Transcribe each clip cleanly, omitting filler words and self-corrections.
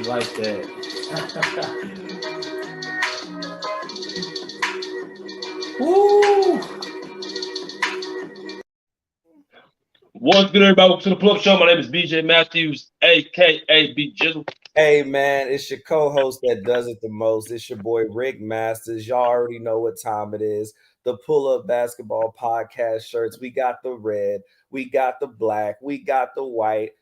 like that. Woo! What's good, everybody? Welcome to the Pull-Up Show. My name is BJ Matthews, a.k.a. B Jizzle. Hey man, it's your co-host that does it the most. It's your boy Rick Masters. Y'all already know what time it is. The Pull-Up Basketball Podcast shirts. We got the red, we got the black, we got the white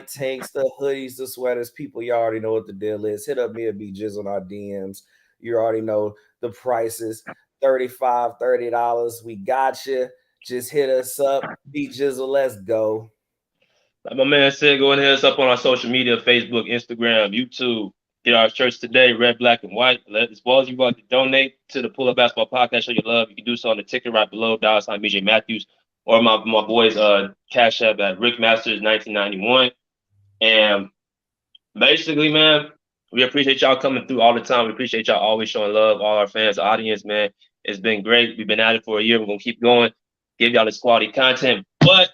tanks, the hoodies, the sweaters. People, y'all already know what the deal is. Hit up me and B Jizz on our DMs. You already know the prices. $35, $30. We got you. Just hit us up. B Jizzle, let's go. Like my man said, go and hit us up on our social media, Facebook, Instagram, YouTube. Get our shirts today, red, black, and white. As well as you want to donate to the Pull-Up Basketball Podcast, show your love. You can do so on the ticket right below, $ BJ Matthews, or my boys' Cash App at Rick Masters 1991. And basically, man, we appreciate y'all coming through all the time. We appreciate y'all always showing love, all our fans, audience, man. It's been great. We've been at it for a year. We're going to keep going, give y'all this quality content. But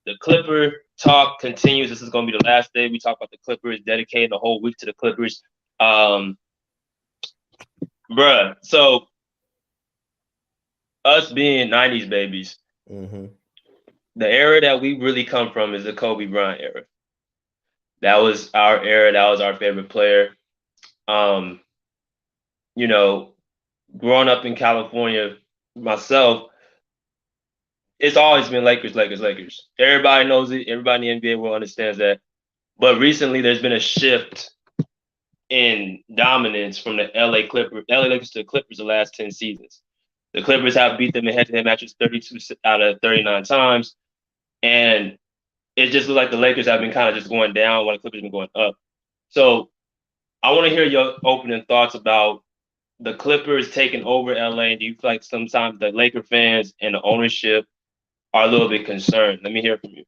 the Clipper talk continues. This is going to be the last day we talk about the Clippers, dedicating the whole week to the Clippers. So us being 90s babies, the era that we really come from is the Kobe Bryant era. That was our era. That was our favorite player. Growing up in California myself, it's always been Lakers, Lakers, Lakers. Everybody knows it. Everybody in the NBA world understands that. But recently, there's been a shift in dominance from the LA Lakers to the Clippers the last 10 seasons. The Clippers have beat them in head-to-head matches 32 out of 39 times. And it just looks like the Lakers have been kind of just going down while the Clippers have been going up. So I want to hear your opening thoughts about the Clippers taking over LA. Do you feel like sometimes the Laker fans and the ownership are a little bit concerned? Let me hear from you.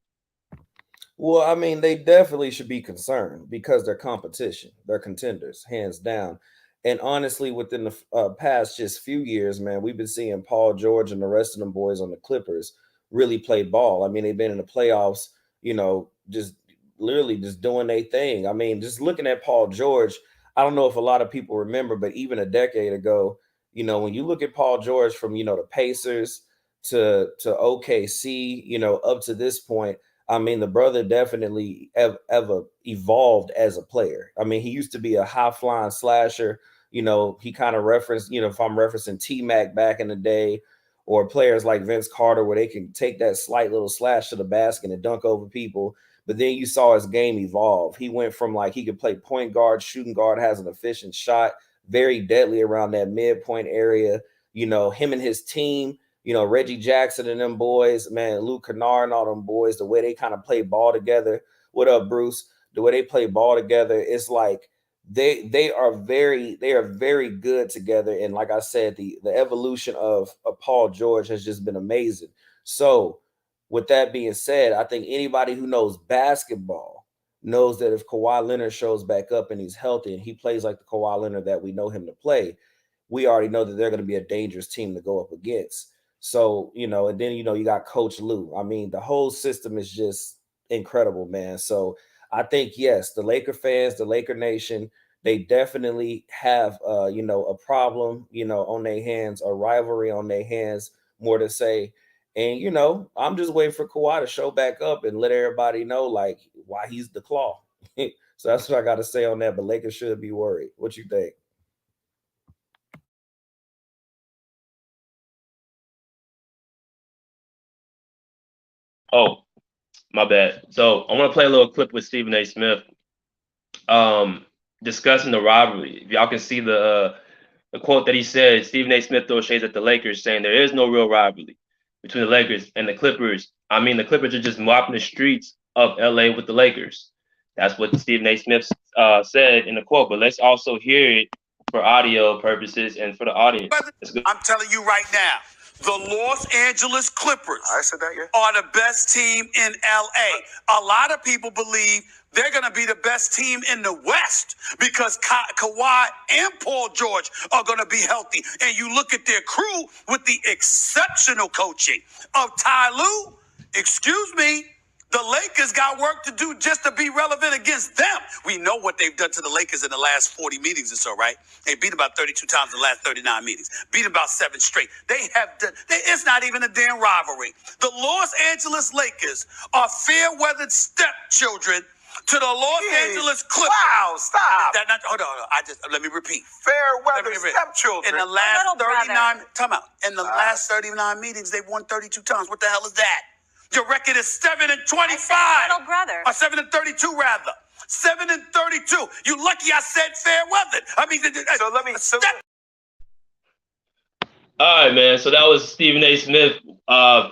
Well, I mean, they definitely should be concerned because they're competition. They're contenders, hands down. And honestly, within the past just few years, man, we've been seeing Paul George and the rest of them boys on the Clippers really play ball. I mean, they've been in the playoffs, just literally just doing their thing. I mean, just looking at Paul George, I don't know if a lot of people remember, but even a decade ago, when you look at Paul George from, the Pacers to OKC, up to this point, I mean, the brother definitely ever evolved as a player. I mean, he used to be a high-flying slasher. He kind of referenced, if I'm referencing T-Mac back in the day, or players like Vince Carter, where they can take that slight little slash to the basket and dunk over people. But then you saw his game evolve. He went from he could play point guard, shooting guard, has an efficient shot, very deadly around that midpoint area. Him and his team, Reggie Jackson and them boys, man, Luke Kennard and all them boys, the way they kind of play ball together. What up, Bruce? The way they play ball together, it's like they are very good together. And like I said, the evolution of Paul George has just been amazing. So with that being said, I think anybody who knows basketball knows that if Kawhi Leonard shows back up and he's healthy and he plays like the Kawhi Leonard that we know him to play, we already know that they're going to be a dangerous team to go up against. So, and then, you got Coach Lou. I mean, the whole system is just incredible, man. So I think, yes, the Laker fans, the Laker Nation, they definitely have, a problem, on their hands, a rivalry on their hands, more to say. And, I'm just waiting for Kawhi to show back up and let everybody know, why he's the claw. So that's what I got to say on that. But Lakers should be worried. What you think? Oh, my bad. So I want to play a little clip with Stephen A. Smith discussing the rivalry. If y'all can see the quote that he said, Stephen A. Smith throws shades at the Lakers, saying there is no real rivalry between the Lakers and the Clippers. I mean, the Clippers are just mopping the streets of LA with the Lakers. That's what Stephen A. Smith said in the quote. But let's also hear it for audio purposes and for the audience. I'm telling you right now, the Los Angeles Clippers are the best team in LA. A lot of people believe they're going to be the best team in the West because Kawhi and Paul George are going to be healthy. And you look at their crew with the exceptional coaching of Ty Lue, excuse me, The Lakers got work to do just to be relevant against them. We know what they've done to the Lakers in the last 40 meetings or so, right? They beat about 32 times in the last 39 meetings. Beat about 7 straight. They have done, it's not even a damn rivalry. The Los Angeles Lakers are fair-weathered stepchildren to the Los Angeles Clippers. Wow, stop. Hold on. Let me repeat. Fair-weather stepchildren. In the last 39, time out. In the last 39 meetings, they've won 32 times. What the hell is that? Your record is 7-25. Little brother. Or 7-32 rather. 7-32. You lucky I said fair-weathered. I mean, so let me. All right, man. So that was Stephen A. Smith,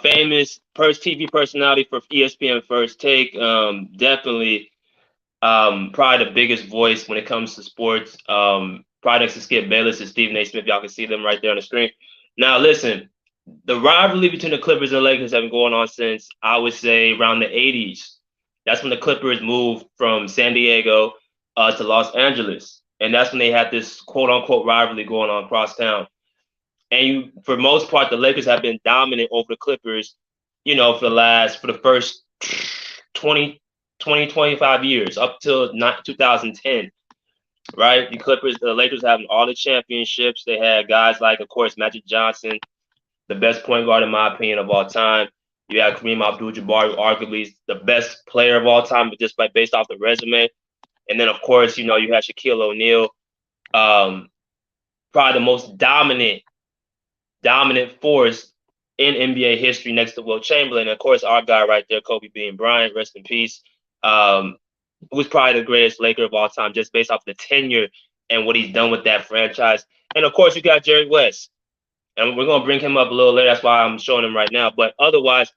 famous TV personality for ESPN First Take. Definitely, probably the biggest voice when it comes to sports. Probably next to Skip Bayless and Stephen A. Smith. Y'all can see them right there on the screen. Now, listen. The rivalry between the Clippers and the Lakers have been going on since, I would say, around the 80s. That's when the Clippers moved from San Diego to Los Angeles. And that's when they had this quote-unquote rivalry going on across town. And for the most part, the Lakers have been dominant over the Clippers, for the first 25 years, up till 2010, right? The Lakers having all the championships. They had guys like, of course, Magic Johnson, the best point guard, in my opinion, of all time. You have Kareem Abdul-Jabbar, who arguably is the best player of all time, but just based off the resume. And then, of course, you had Shaquille O'Neal, probably the most dominant force in NBA history next to Wilt Chamberlain. And, of course, our guy right there, Kobe Bean Bryant, rest in peace, who's probably the greatest Laker of all time, just based off the tenure and what he's done with that franchise. And, of course, you got Jerry West. And we're going to bring him up a little later. That's why I'm showing him right now. But otherwise,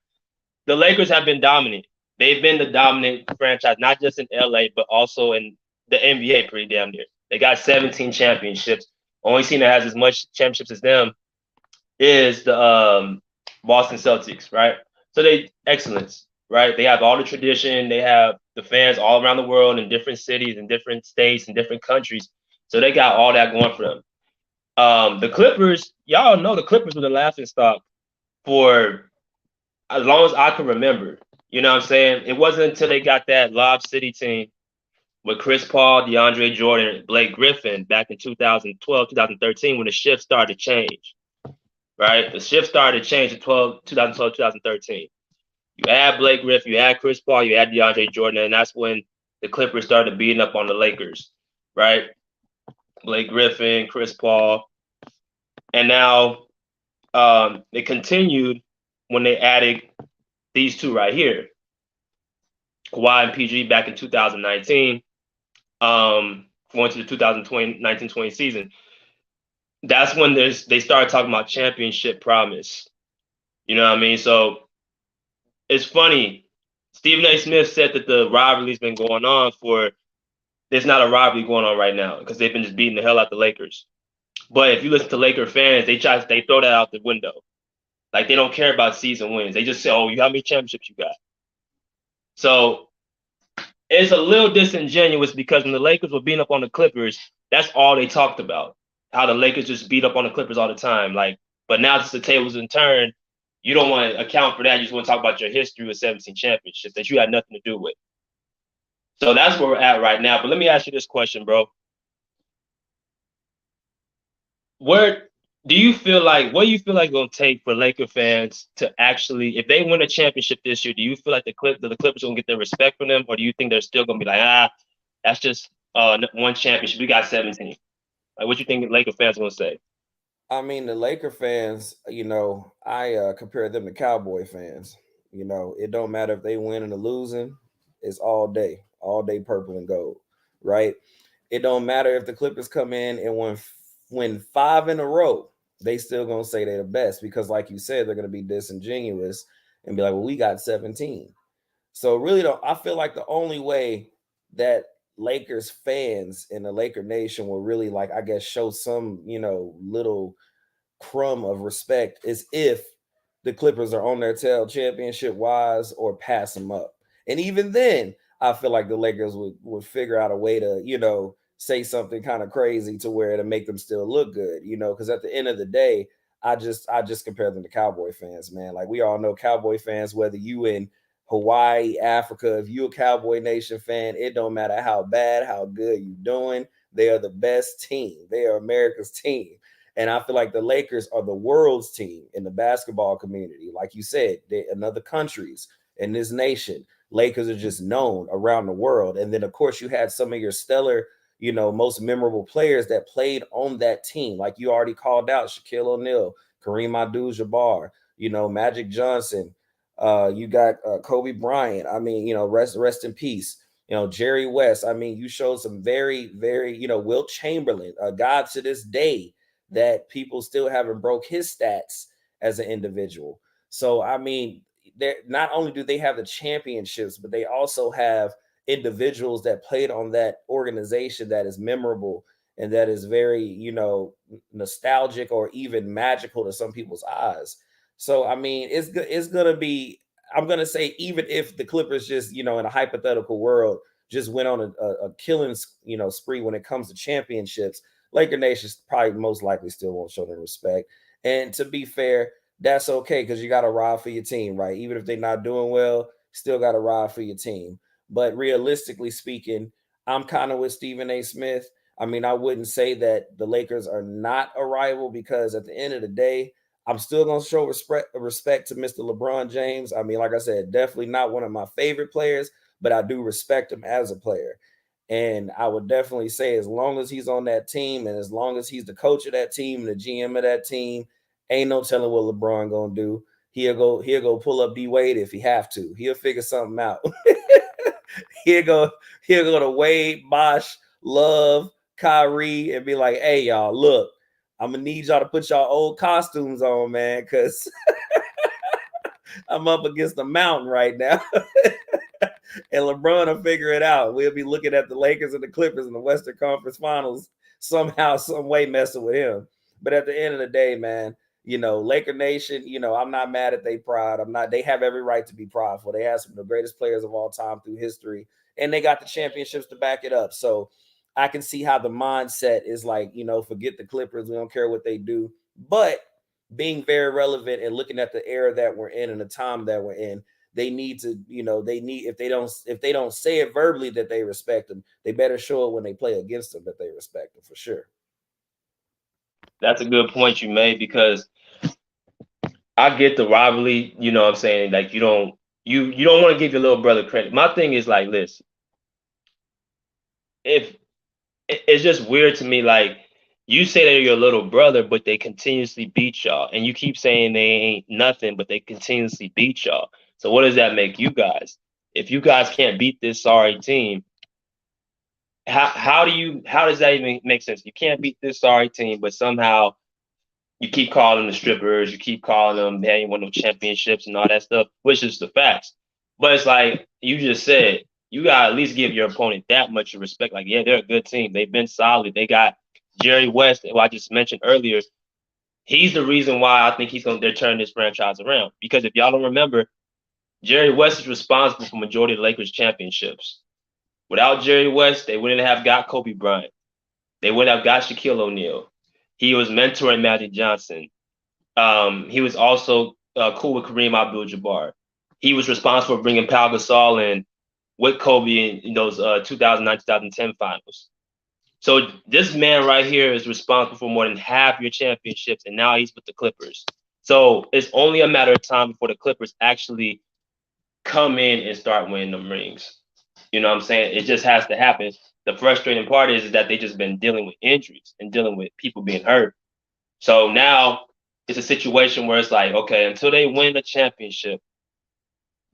the Lakers have been dominant. They've been the dominant franchise, not just in LA, but also in the NBA pretty damn near. They got 17 championships. Only team that has as much championships as them is the Boston Celtics, right? So excellence, right? They have all the tradition. They have the fans all around the world in different cities and different states and different countries. So they got all that going for them. The Clippers, y'all know the Clippers were the laughing stock for as long as I can remember. You know what I'm saying? It wasn't until they got that Lob City team with Chris Paul, DeAndre Jordan, and Blake Griffin back in 2012, 2013 when the shift started to change, right? The shift started to change in 2012, 2013. You had Blake Griffin, you had Chris Paul, you had DeAndre Jordan, and that's when the Clippers started beating up on the Lakers, right? Blake Griffin, Chris Paul. And now it continued when they added these two right here, Kawhi and PG back in 2019, going to the 2019-20 season. That's when they started talking about championship promise. You know what I mean? So it's funny. Stephen A. Smith said that the rivalry's been going on there's not a rivalry going on right now because they've been just beating the hell out the Lakers. But if you listen to Laker fans, they throw that out the window. Like, they don't care about season wins. They just say, oh, how many championships you got? So it's a little disingenuous because when the Lakers were beating up on the Clippers, that's all they talked about, how the Lakers just beat up on the Clippers all the time. But now that the tables in turn, you don't want to account for that. You just want to talk about your history with 17 championships that you had nothing to do with. So that's where we're at right now. But let me ask you this question, bro. What do you feel like it's going to take for Laker fans to actually, if they win a championship this year, do you feel like the Clippers are going to get their respect from them? Or do you think they're still going to be like, that's just one championship. We got 17. Like, what you think Laker fans are going to say? I mean, the Laker fans, I compare them to Cowboy fans. It don't matter if they winning or losing. It's all day purple and gold, right? It don't matter if the Clippers come in and win 5 in a row. They still gonna say they're the best because, like you said, they're gonna be disingenuous and be like, well, we got 17. So really, I feel like the only way that Lakers fans and the Laker Nation will really, show some, little crumb of respect is if the Clippers are on their tail championship wise or pass them up. And even then, I feel like the Lakers would figure out a way to, say something kind of crazy to where to make them still look good, because at the end of the day, I just compare them to Cowboy fans, man. Like, we all know Cowboy fans, whether you in Hawaii, Africa. If you're a Cowboy Nation fan, it don't matter how bad, how good you're doing. They are the best team. They are America's team. And I feel like the Lakers are the world's team in the basketball community. Like you said, in other countries, in this nation, Lakers are just known around the world. And then, of course, you had some of your stellar, most memorable players that played on that team. Like you already called out, Shaquille O'Neal, Kareem Abdul-Jabbar, Magic Johnson. You got Kobe Bryant. I mean, rest in peace. Jerry West. I mean, you showed some very, very, Wilt Chamberlain, a god to this day that people still haven't broke his stats as an individual. So, I mean, not only do they have the championships, but they also have individuals that played on that organization that is memorable and that is very, nostalgic or even magical to some people's eyes. So, I mean, it's going to be, I'm going to say, even if the Clippers just, in a hypothetical world, just went on a killing, spree when it comes to championships, Laker Nation probably most likely still won't show them respect. And to be fair, that's okay because you got to ride for your team, right? Even if they're not doing well, still got to ride for your team. But realistically speaking, I'm kind of with Stephen A. Smith. I mean, I wouldn't say that the Lakers are not a rival because at the end of the day, I'm still going to show respect to Mr. LeBron James. I mean, like I said, definitely not one of my favorite players, but I do respect him as a player. And I would definitely say as long as he's on that team and as long as he's the coach of that team and the GM of that team, ain't no telling what LeBron going to do. He'll go pull up D Wade if he have to. He'll figure something out. he'll go to Wade, Bosh, Love, Kyrie, and be like, hey, y'all, look, I'm going to need y'all to put y'all old costumes on, man, because I'm up against the mountain right now. And LeBron will figure it out. We'll be looking at the Lakers and the Clippers in the Western Conference Finals somehow, some way messing with him. But at the end of the day, man, Laker Nation, I'm not mad at their pride. They have every right to be prideful. They have some of the greatest players of all time through history, and they got the championships to back it up. So I can see how the mindset is like, forget the Clippers. We don't care what they do. But being very relevant and looking at the era that we're in and the time that we're in, they need to, if they don't say it verbally that they respect them, they better show it when they play against them that they respect them for sure. That's a good point you made because I get the rivalry, you know what I'm saying? Like you don't want to give your little brother credit. My thing is like this. If it's just weird to me, like you say they're your little brother, but they continuously beat y'all. And you keep saying they ain't nothing, but they continuously beat y'all. So what does that make you guys? If you guys can't beat this sorry team, how does that even make sense? You can't beat this sorry team, but somehow you keep calling them the strippers, you keep calling them they ain't won no championships and all that stuff, which is the facts. But it's like you just said, you gotta at least give your opponent that much respect. Like, yeah, they're a good team. They've been solid. They got Jerry West, who I just mentioned earlier. He's the reason why I think they're turning this franchise around. Because if y'all don't remember, Jerry West is responsible for majority of the Lakers championships. Without Jerry West, they wouldn't have got Kobe Bryant. They wouldn't have got Shaquille O'Neal. He was mentoring Magic Johnson. He was also cool with Kareem Abdul-Jabbar. He was responsible for bringing Pau Gasol in with Kobe in those 2009-2010 finals. So this man right here is responsible for more than half your championships, and now he's with the Clippers. So it's only a matter of time before the Clippers actually come in and start winning them rings. You know what I'm saying? It just has to happen. The frustrating part is that they just been dealing with injuries and dealing with people being hurt. So now it's a situation where it's like, okay, until they win a championship,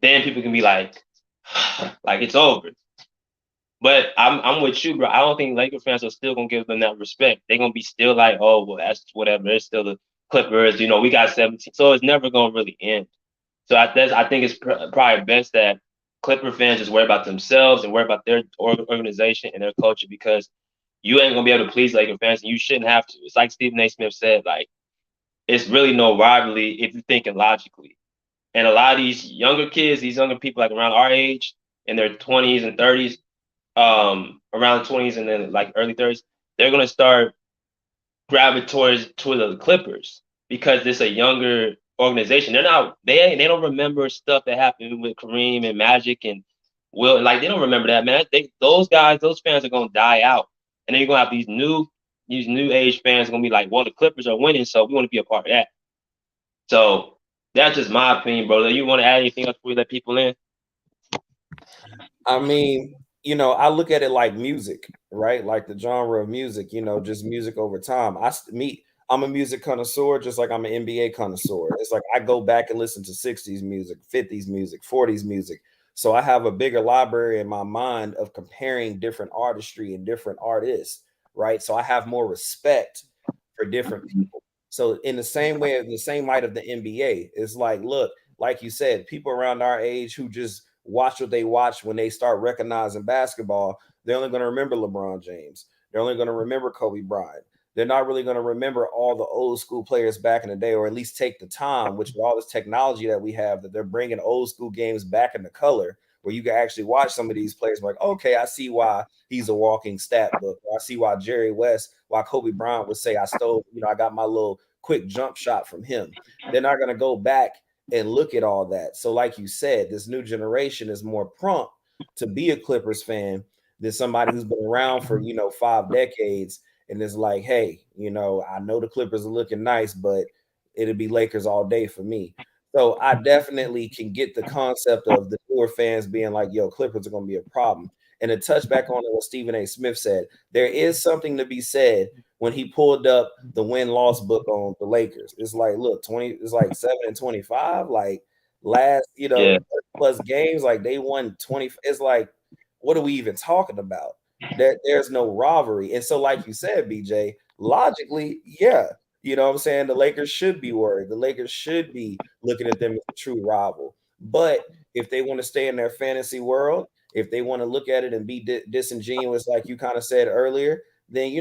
then people can be like it's over. But I'm with you, bro. I don't think Laker fans are still gonna give them that respect. They're gonna be still like, oh, well, that's whatever. It's still the Clippers. We got 17, so it's never gonna really end. So I think it's probably best that Clipper fans just worry about themselves and worry about their organization and their culture because you ain't gonna be able to please Laker fans, and you shouldn't have to. It's like Stephen A. Smith said, like it's really no rivalry if you're thinking logically. And a lot of these younger kids, these younger people like around our age, in their 20s and 30s, around the 20s and then like early 30s, they're gonna start gravitating towards the Clippers because it's a younger organization. They don't remember stuff that happened with Kareem and Magic and Will. Like, they don't remember that, man. Those fans are gonna die out, and then you're gonna have these new age fans gonna be like, well, the Clippers are winning, so we want to be a part of that. So that's just my opinion, bro. You want to add anything else before we let people in? I mean, I look at it like music, right? Like the genre of music, just music over time. I'm a music connoisseur, just like I'm an NBA connoisseur. It's like I go back and listen to 60s music, 50s music, 40s music. So I have a bigger library in my mind of comparing different artistry and different artists, right? So I have more respect for different people. So in the same way, in the same light of the NBA, it's like, look, like you said, people around our age who just watch what they watch when they start recognizing basketball, they're only going to remember LeBron James. They're only going to remember Kobe Bryant. They're not really going to remember all the old school players back in the day, or at least take the time, which with all this technology that we have, that they're bringing old school games back into color, where you can actually watch some of these players like, okay, I see why he's a walking stat book. Or I see why Jerry West, why Kobe Bryant would say, I got my little quick jump shot from him. They're not going to go back and look at all that. So like you said, this new generation is more prompt to be a Clippers fan than somebody who's been around for, 5 decades. And it's like, hey, I know the Clippers are looking nice, but it'll be Lakers all day for me. So I definitely can get the concept of the newer fans being like, yo, Clippers are going to be a problem. And to touch back on what Stephen A. Smith said, there is something to be said when he pulled up the win-loss book on the Lakers. It's like, look, it's like 7-25, like last, plus games, like they won 20. It's like, what are we even talking about? There's no rivalry. And so, like you said, BJ, logically, yeah, what I'm saying? The Lakers should be worried. The Lakers should be looking at them as a true rival. But if they want to stay in their fantasy world, if they want to look at it and be disingenuous, like you kind of said earlier, then,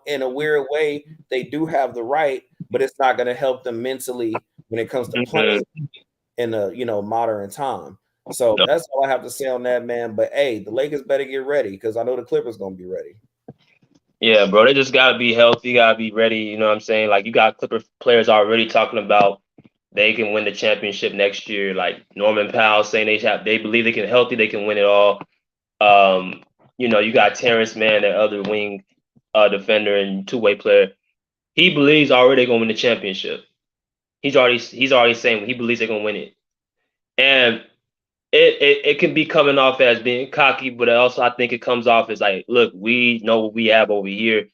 in a weird way, they do have the right, but it's not going to help them mentally when it comes to playing in a, modern time. So that's all I have to say on that, man. But hey, the Lakers better get ready, because I know the Clippers gonna be ready. Yeah, bro. They just gotta be healthy, gotta be ready. You know what I'm saying? Like, you got Clipper players already talking about they can win the championship next year. Like Norman Powell saying they believe they can healthy, they can win it all. You got Terrence Mann, that other wing defender and two-way player. He believes already they're gonna win the championship. He's already saying he believes they're gonna win it. And it can be coming off as being cocky, but also I think it comes off as like, look, we know what we have over here,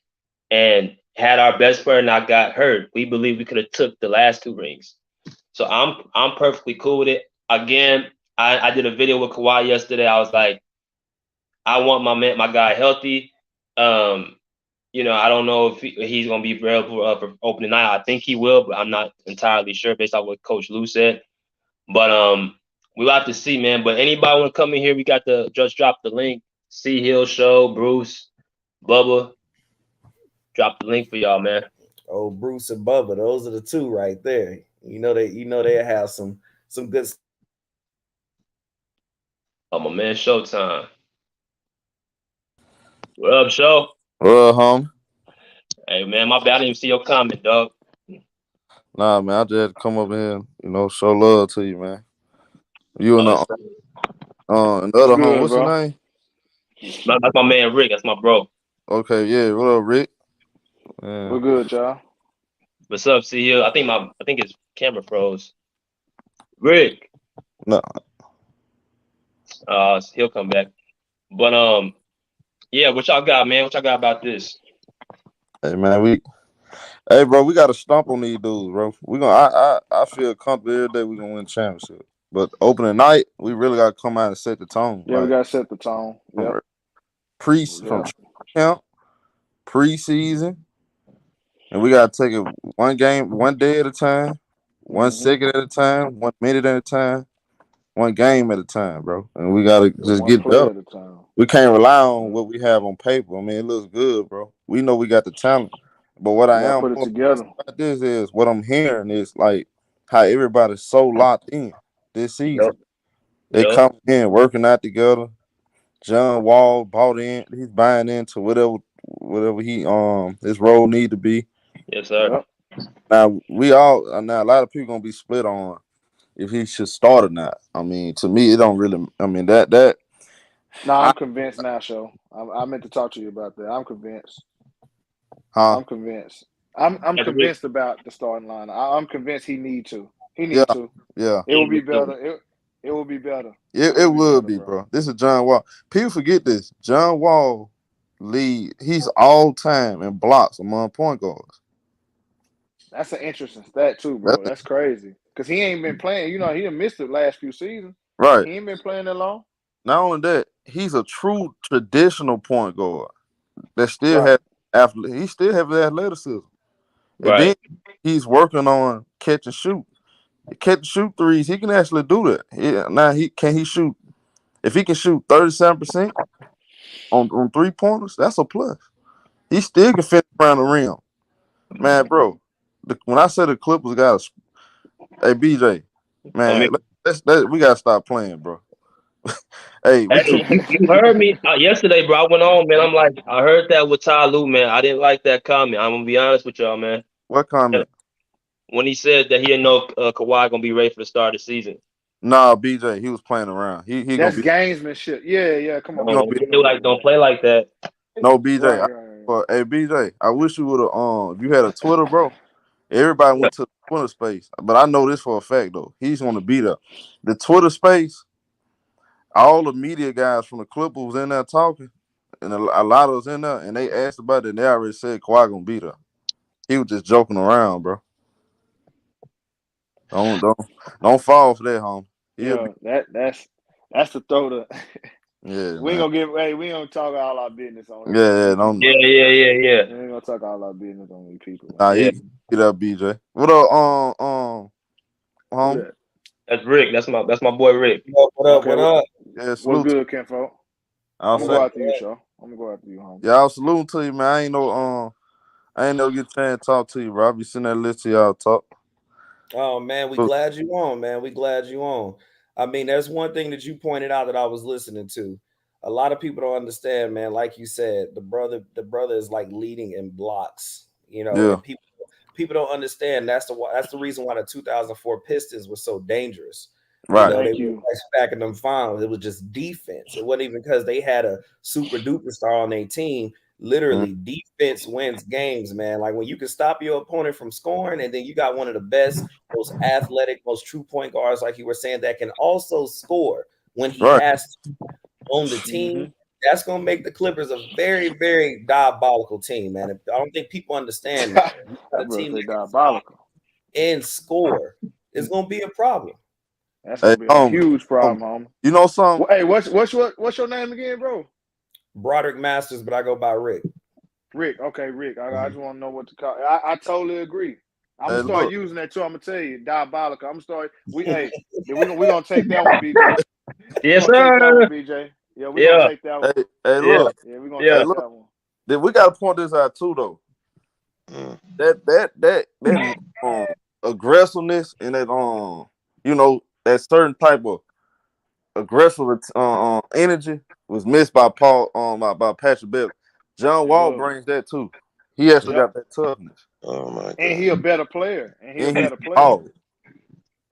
and had our best player not got hurt, we believe we could have took the last 2 rings. So I'm perfectly cool with it. Again, I did a video with Kawhi yesterday. I was like, I want my guy healthy. I don't know if he's gonna be available for opening night. I think he will, but I'm not entirely sure based on what Coach Lou said. But we'll have to see, man. But anybody want to come in here, we got just drop the link. C Hill Show, Bruce, Bubba. Drop the link for y'all, man. Oh, Bruce and Bubba, those are the 2 right there. They have some good. Oh, my man, Showtime. What up, Show? What up, homie? Hey, man, my bad. I didn't even see your comment, dog. Nah, man, I just had to come up here and, show love to you, man. You and the other homie, what's your name? That's my man, Rick. That's my bro. Okay, yeah. What up, Rick? We're good, y'all. What's up, C Hill? I think his camera froze. Rick. No. He'll come back. But yeah, what y'all got, man? What y'all got about this? Hey, man, hey, bro, we got to stomp on these dudes, bro. I feel comfortable every day we're gonna win the championship. But opening night, we really got to come out and set the tone. Yeah, we got to set the tone. Yep. From camp, preseason, and we got to take it one game, one day at a time, 1 second at a time, 1 minute at a time, 1 game at a time, bro. And we got to just get it up. We can't rely on what we have on paper. I mean, it looks good, bro. We know we got the talent. But what I am put it together about this is what I'm hearing is like how everybody's so locked in this season. Yep. They come in working out together. John Wall bought in. He's buying into whatever he his role need to be. Yes, sir. Now a lot of people gonna be split on if he should start or not. I mean, to me, it don't really. I mean that. No, I'm convinced now, Show. I meant to talk to you about that. I'm convinced. Huh? I'm convinced. I'm convinced about the starting line. I'm convinced he need to. He need to. Yeah. It will be better. It will be better. It would be, bro. This is John Wall. People forget this. John Wall he's all time in blocks among point guards. That's an interesting stat too, bro. That's crazy. Because he ain't been playing. You know, he done missed the last few seasons. Right. He ain't been playing that long. Not only that, he's a true traditional point guard that still has he still has athleticism. And then he's working on catch and shoot. Catch and shoot threes, he can actually do that. Now he shoot. If he can shoot 37% on 3-pointers, that's a plus. He still can fit around the rim. Man, bro, when I said the Clippers got hey BJ, man, we gotta stop playing, bro. Hey, you heard me yesterday, bro. I went on, man. I'm like, I heard that with Ty Lue, man. I didn't like that comment. I'm gonna be honest with y'all, man. What comment? When he said that he didn't know Kawhi gonna be ready for the start of the season. Nah, BJ, he was playing around. He that's gonna be gamesmanship. Yeah. Come on. Don't play like that. No, BJ. Hey, BJ, I wish you would have. If you had a Twitter, bro. Everybody went to the Twitter space, but I know this for a fact though. He's gonna be there. The Twitter space. All the media guys from the Clippers was in there talking, and a lot of us in there, and they asked about it, and they already said Kawhi gonna be there. He was just joking around, bro. Don't fall for that, homie. That's the throw to. Yeah, we ain't gonna we ain't gonna talk all our business on. Yeah. We ain't gonna talk all our business on these people. Nah, he get up, BJ. What up, home? That's Rick. That's my boy Rick. What up? Yeah, what's good, Kenfolk? I'm gonna go after you, Shaw. I'm gonna go after you, home. Yeah, I was saluting to you, man. I ain't no get a chance to talk to you, bro. I be sitting there listening to y'all talk. Oh man, we glad you on, man. We glad you on. I mean, there's one thing that you pointed out that I was listening to. A lot of people don't understand, man. Like you said, the brother is like leading in blocks. You know, and people don't understand. That's the reason why the 2004 Pistons were so dangerous. Right. You know, they were like stacking them finals. It was just defense. It wasn't even because they had a super duper star on their team. Literally, defense wins games, man. Like when you can stop your opponent from scoring, and then you got one of the best, most athletic, most true point guards, like you were saying, that can also score when he has to on the team. That's gonna make the Clippers a very, very diabolical team, man. I don't think people understand that. A team that diabolical and score is gonna be a problem. That's gonna be a huge problem, homie. You know something? Hey, what's your name again, bro? Broderick Masters, but I go by Rick. Rick, okay, Rick. I just want to know what to call. I totally agree. I'm gonna start using that too. I'm gonna tell you, diabolical. I'm gonna start. We gonna take that one, BJ. Yes, sir. BJ. Yeah, we gonna take that one. Hey, look. Yeah, we gonna take that one. Then we gotta point this out too, though. That aggressiveness and that that certain type of aggressive energy was missed by by Patrick Beverley. John Wall brings that too. He actually got that toughness. Oh my God. And he a better player. Dog.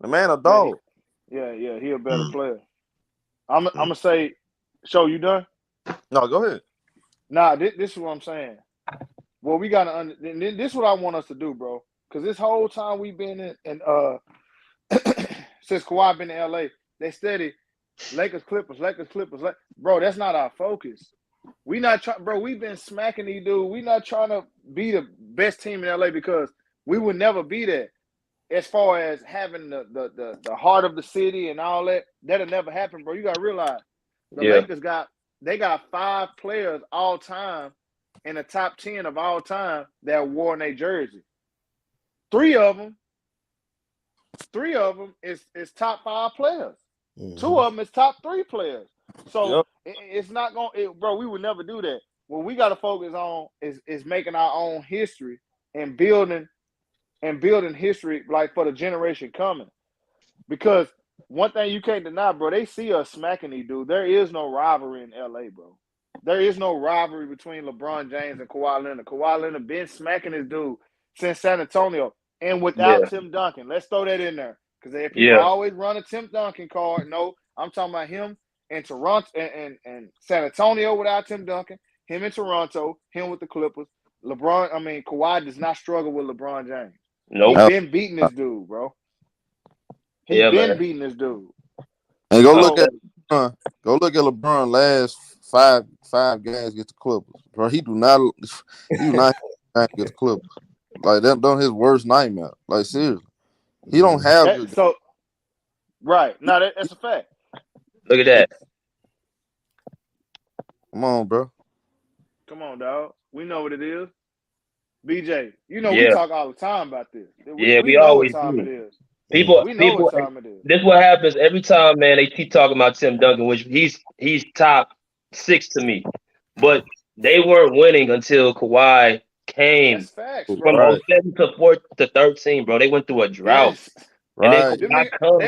The man a dog. Yeah, he a better player. I'm gonna say, Show, you done? No, go ahead. Nah, this is what I'm saying. Well, we gotta this is what I want us to do, bro. Because this whole time we've been in since Kawhi been in LA, they steady Lakers, Clippers. Bro, that's not our focus. We not trying, bro. We've been smacking these dudes. We not trying to be the best team in LA because we would never be there. As far as having the heart of the city and all that, that'll never happen, bro. You gotta realize the Lakers got 5 players all time in the top 10 of all time that wore their jersey. 3 of them is top 5 players. 2 of them is top 3 players. So it's not going, bro. We would never do that. What we got to focus on is making our own history and building history like for the generation coming. Because one thing you can't deny, bro, they see us smacking these dudes. There is no rivalry in LA, bro. There is no rivalry between LeBron James and Kawhi Leonard. Kawhi Leonard been smacking his dude since San Antonio, and without Tim Duncan. Let's throw that in there because if people always run a Tim Duncan card, no, I'm talking about him in Toronto and San Antonio without Tim Duncan, him in Toronto, him with the Clippers. Kawhi does not struggle with LeBron James. Nope. He's been beating this dude, bro. He's been beating this dude. And go look at LeBron last five games against the Clippers, bro. He do not against the Clippers. Like that, done his worst nightmare. Like seriously, he don't have right. No, that's a fact. Look at that. Come on, bro. Come on, dog. We know what it is. BJ, we talk all the time about this. We know always what time do. it is. People, what time it is. This is what happens every time, man. They keep talking about Tim Duncan, which he's top 6 to me. But they weren't winning until Kawhi came. That's facts, from bro. 07 to 4 to 13, bro. They went through a drought. Yes. Right. They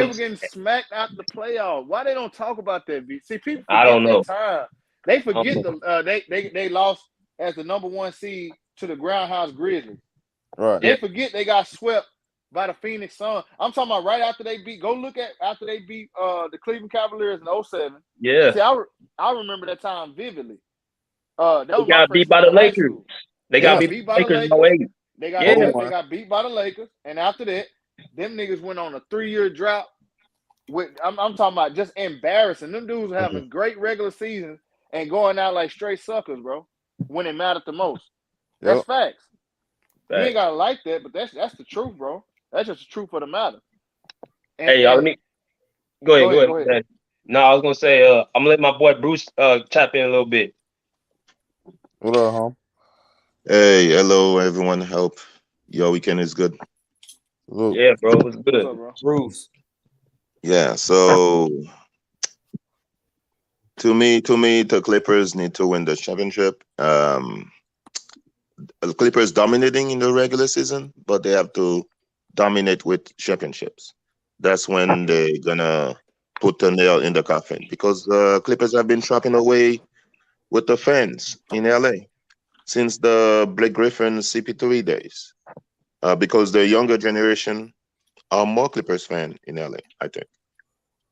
were getting smacked out the playoffs. Why they don't talk about that? See, people forget I don't know. Time. They forget they lost as the number 1 seed to the Groundhouse Grizzlies. Right. They forget they got swept by the Phoenix Suns. I'm talking about right after they beat. Go look at after they beat the Cleveland Cavaliers in 07. Yeah. See, I remember that time vividly. That They was got beat by the Lakers. They got beat by the Lakers. They got beat by the Lakers, and after that, them niggas went on a 3-year drought. I'm talking about just embarrassing. Them dudes were having great regular seasons and going out like straight suckers, bro. When it mattered the most. That's facts. You ain't gotta like that, but that's the truth, bro. That's just the truth of the matter. And, hey, y'all, let me go ahead. No, I was gonna say I'm gonna let my boy Bruce tap in a little bit. What up, home? Hey, hello everyone. Hope your weekend is good. Yeah, bro, it was good. What's up, bro? Bruce. Yeah, so to me, the Clippers need to win the championship. The Clippers dominating in the regular season, but they have to dominate with championships. That's when they're gonna put the nail in the coffin because the Clippers have been chopping away with the fans in LA since the Blake Griffin CP3 days. Because the younger generation are more Clippers fan in LA, I think.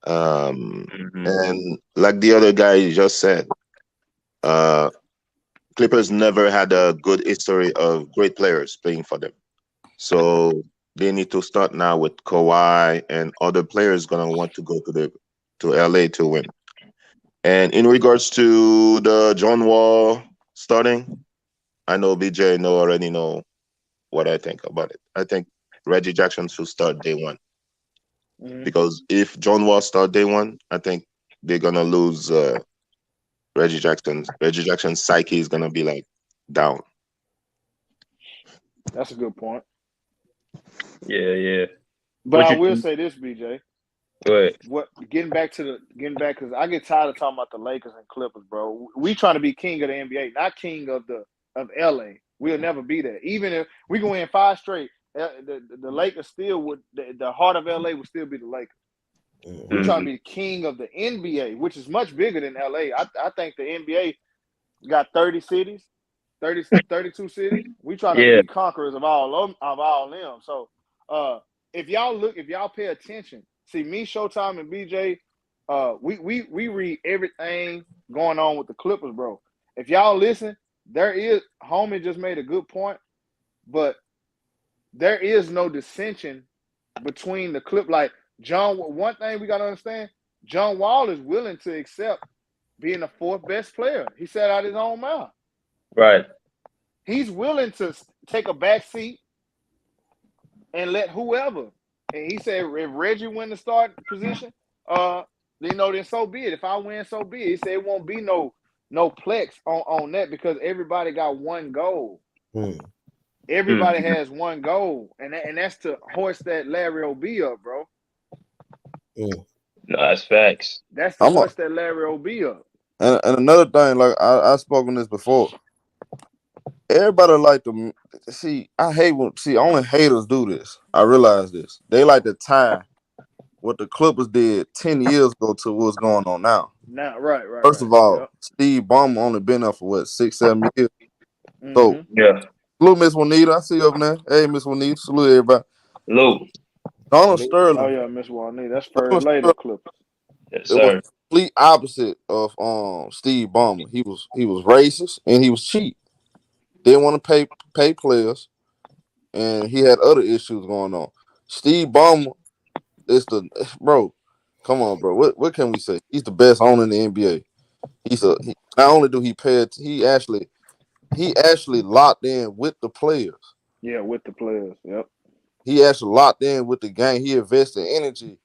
And like the other guy just said, Clippers never had a good history of great players playing for them. So they need to start now with Kawhi and other players gonna want to go to LA to win. And in regards to the John Wall starting, I know BJ already know what I think about it. I think Reggie Jackson should start day 1. Because if John Wall start day 1, I think they're gonna lose Reggie Jackson. Reggie Jackson's psyche is gonna be like down. That's a good point. Yeah. But I will say this, BJ. Go ahead. Getting back because I get tired of talking about the Lakers and Clippers, bro. We trying to be king of the NBA, not king of LA. We'll never be there. Even if we go in 5 straight, the Lakers still would. The heart of LA would still be the Lakers. We're trying to be the king of the NBA, which is much bigger than LA. I think the NBA got 30 cities, 32 cities. We trying to be conquerors of all them. So if y'all pay attention, see me, Showtime, and BJ, we read everything going on with the Clippers, bro. If y'all listen, homie just made a good point, but there is no dissension between the Clip. Like one thing we gotta understand, John Wall is willing to accept being the 4th best player. He said out his own mouth. Right. He's willing to take a back seat and let whoever. And he said, if Reggie win the start position, then so be it. If I win, so be it. He said it won't be no plex on that because everybody got one goal. Everybody has one goal, and that's to hoist that Larry O.B. up, bro. No, that's facts. That's to hoist that Larry O.B. up. And another thing, like I spoke on this before. Everybody like to see. I hate when only haters do this. I realize this. They like to tie what the Clippers did 10 years ago to what's going on now. Now, right. First of all, Steve Balmer only been there for 6-7 years. So Salute Miss Juanita. I see you up there. Hey, Miss Juanita. Salute everybody. Luke. Donald Sterling. Oh yeah, Miss Juanita. That's first lady of Clippers. Yes, It was sir. complete opposite of Steve Balmer. He was racist and he was cheap. Didn't want to pay players, and he had other issues going on. Steve Balmer is the bro. Come on, bro. What can we say? He's the best owner in the NBA. Not only do he pay it, he actually locked in with the players. Yeah, with the players. Yep. He actually locked in with the game. He invested energy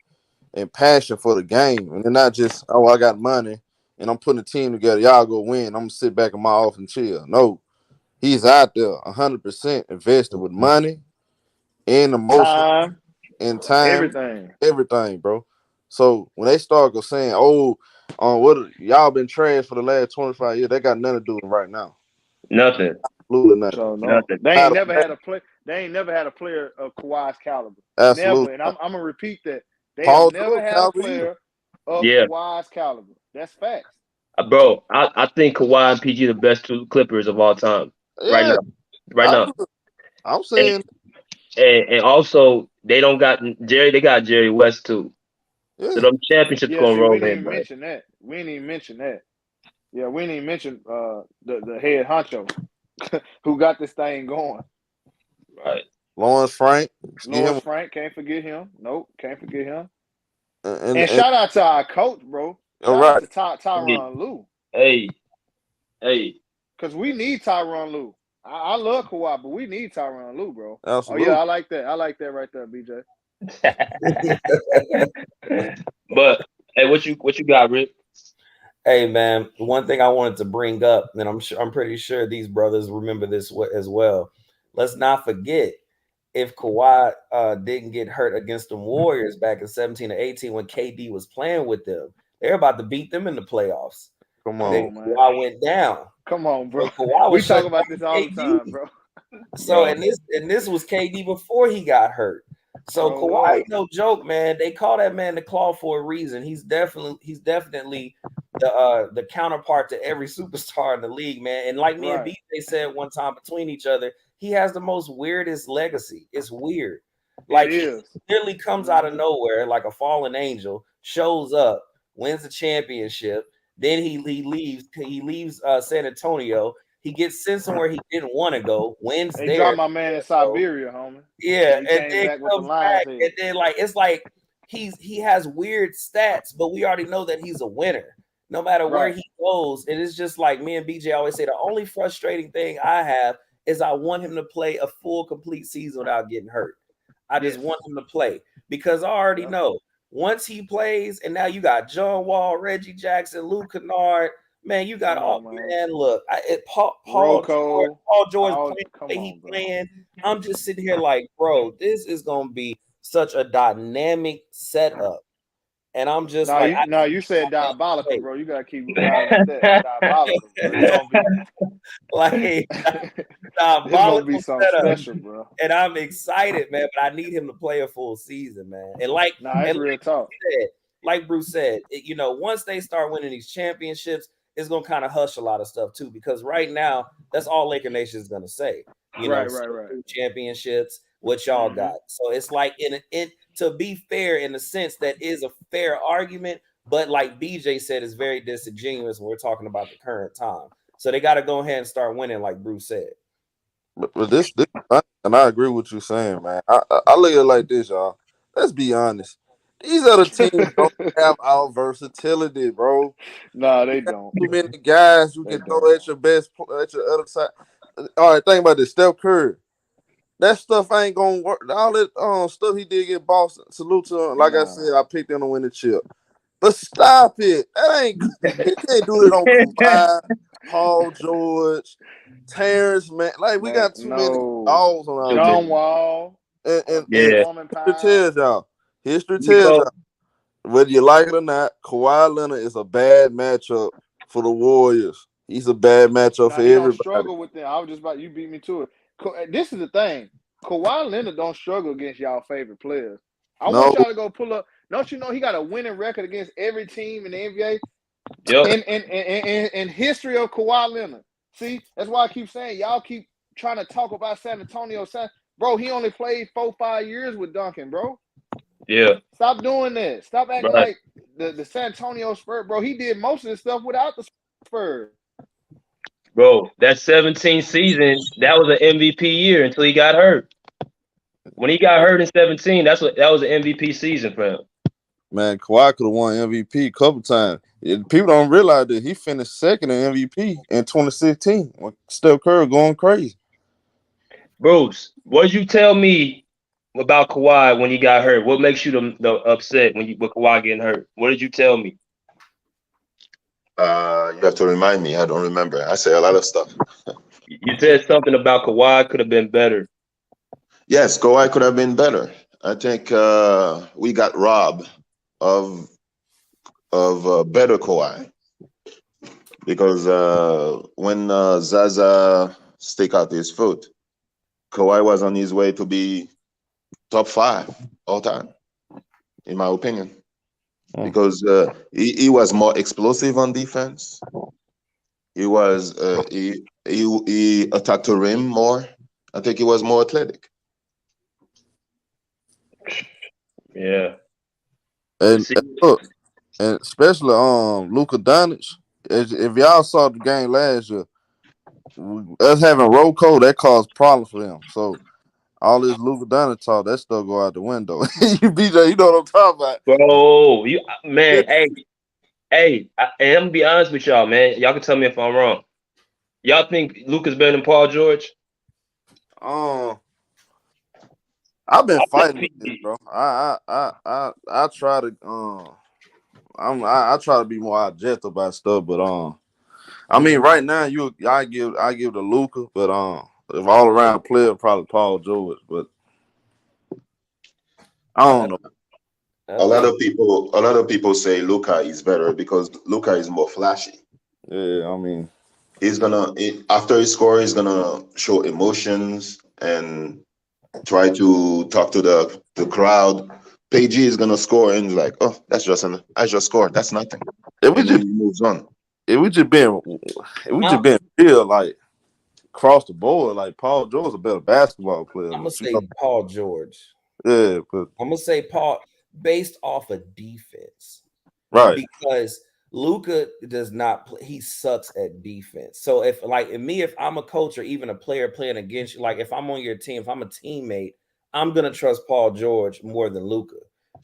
and passion for the game, and they're not just, oh, I got money and I'm putting a team together. Y'all go win. I'm gonna sit back in my office and chill. No, he's out there 100% invested with money and emotion and time, everything, bro. So when they start saying, "Oh, what y'all been trash for the last 25 years," they got nothing to do with it right now. Nothing. Absolutely nothing. So, no. Nothing. They ain't never had a play. They ain't never had a player of Kawhi's caliber. Absolutely. Never. And I'm gonna repeat that. They Paul have never had a player of Kawhi's caliber. That's facts. Bro, I think Kawhi and PG the best two Clippers of all time. Yeah, right now. I'm saying. And also they don't got Jerry. They got Jerry West too. Yeah. So them championships gonna roll in. We didn't even mention that. Yeah, we didn't even mention the head honcho who got this thing going. Right. Lawrence Frank. Frank, can't forget him. Nope, can't forget him. And shout out to our coach, bro. Shout out to Tyronn Lue. Hey. Because we need Tyronn Lue. I love Kawhi, but we need Tyronn Lue, bro. Absolutely. Oh yeah, I like that. I like that right there, BJ. But hey, what you got, Rick? Hey man, one thing I wanted to bring up, and I'm pretty sure these brothers remember this as well. Let's not forget, if Kawhi didn't get hurt against the Warriors back in 17 or 18 when KD was playing with them, they're about to beat them in the playoffs. Come on, then Kawhi went down. Come on, bro. So we talk about this all the time, bro. So and this was KD before he got hurt. So Kawhi, no joke, man. They call that man the Claw for a reason. He's definitely the counterpart to every superstar in the league, man. And like me and BJ said one time between each other, he has the most weirdest legacy. It's weird. Like he literally comes out of nowhere like a fallen angel, shows up, wins the championship. Then he leaves San Antonio. He gets sent somewhere he didn't want to go. Wins there. They dropped my man in Siberia, homie. Yeah, and then comes back, and then it's like he has weird stats, but we already know that he's a winner no matter where he goes. And it's just like me and BJ always say, the only frustrating thing I have is I want him to play a full, complete season without getting hurt. I just want him to play because I already know once he plays, and now you got John Wall, Reggie Jackson, Luke Kennard. Man, you got man. Look, Paul George playing. I'm just sitting here like, bro, this is gonna be such a dynamic setup, and I'm just you said diabolical, bro. You gotta keep that diabolical. Bro. It's gonna be like diabolical it's gonna be setup, special, bro. And I'm excited, man. But I need him to play a full season, man. And it's real talk. Like Bruce said, once they start winning these championships, it's gonna kind of hush a lot of stuff too, because right now that's all Laker Nation is gonna say. Right. Championships, what y'all got. So it's like to be fair, in the sense that is a fair argument, but like BJ said, it's very disingenuous when we're talking about the current time. So they got to go ahead and start winning, like Bruce said. But this and I agree with what you're saying, man. I look at it like this, y'all. Let's be honest. These other teams don't have our versatility, bro. No, they don't. Too many guys you can throw at your best, at your other side. All right, think about this. Steph Curry. That stuff ain't gonna work. All that stuff he did get Boston. Salute to him. Like I said, I picked him to win the chip. But stop it. That ain't. He can't do it on Kawhi, Paul George, Terrence, man. Like we got too many dogs on our John Wall. And history tells y'all, whether you like it or not, Kawhi Leonard is a bad matchup for the Warriors. He's a bad matchup for everybody. Don't struggle with them. I was just about you beat me to it. This is the thing. Kawhi Leonard don't struggle against y'all favorite players. I want y'all to go pull up. Don't you know he got a winning record against every team in the NBA? Yep. In history of Kawhi Leonard. See, that's why I keep saying y'all keep trying to talk about San Antonio. Bro, he only played 4-5 years with Duncan, bro. Yeah. Stop doing that. Stop acting like the San Antonio Spurs, bro. He did most of the stuff without the Spurs. Bro, that 17 season, that was an MVP year until he got hurt. When he got hurt in 17, that was an MVP season for him. Man, Kawhi could have won MVP a couple times. People don't realize that he finished second in MVP in 2016 when Steph Curry going crazy. Bruce, what did you tell me about Kawhi when he got hurt? What makes you the upset with Kawhi getting hurt? What did you tell me? You have to remind me. I don't remember. I say a lot of stuff. You said something about Kawhi could have been better. Yes, Kawhi could have been better. I think we got robbed of better Kawhi because when Zaza stick out his foot, Kawhi was on his way to be top 5 all time, in my opinion, because he was more explosive on defense. He was he attacked the rim more. I think he was more athletic. Yeah. And look, and especially Luka Doncic. If y'all saw the game last year, us having Rocco, that caused problems for him. So all this Luka Doncic talk, that stuff go out the window. BJ, you know what I'm talking about. Bro, man, hey, I'm gonna be honest with y'all, man. Y'all can tell me if I'm wrong. Y'all think Luka's better than Paul George? I've been fighting with this, bro. I try to I try to be more objective about stuff, but I mean right now I give the Luka, but if all around player probably Paul George, but I don't know. A lot of people say Luka is better because Luka is more flashy. Yeah, I mean he's gonna after he scores, he's gonna show emotions and try to talk to the crowd. PG is gonna score and he's like, oh, I just scored. That's nothing. He moves on. It would just been real like across the board. Like Paul George is a better basketball player. I'm gonna say Paul George. Yeah, but I'm gonna say Paul based off of defense, right? Because Luka does not play, he sucks at defense. So if I'm a coach or even a player playing against you, like if I'm on your team, if I'm a teammate, I'm gonna trust Paul George more than Luka.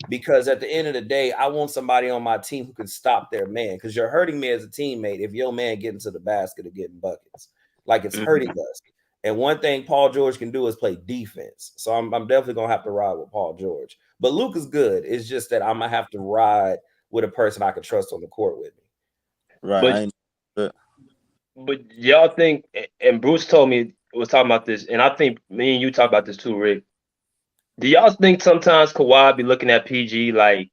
Because at the end of the day, I want somebody on my team who can stop their man. Because you're hurting me as a teammate if your man getting to the basket or getting buckets. Like it's hurting us. And one thing Paul George can do is play defense. So I'm definitely gonna have to ride with Paul George. But Luka's good. It's just that I'm gonna have to ride with a person I can trust on the court with me. Right. But y'all think, and Bruce told me was talking about this, and I think me and you talk about this too, Rick. Do y'all think sometimes Kawhi be looking at PG like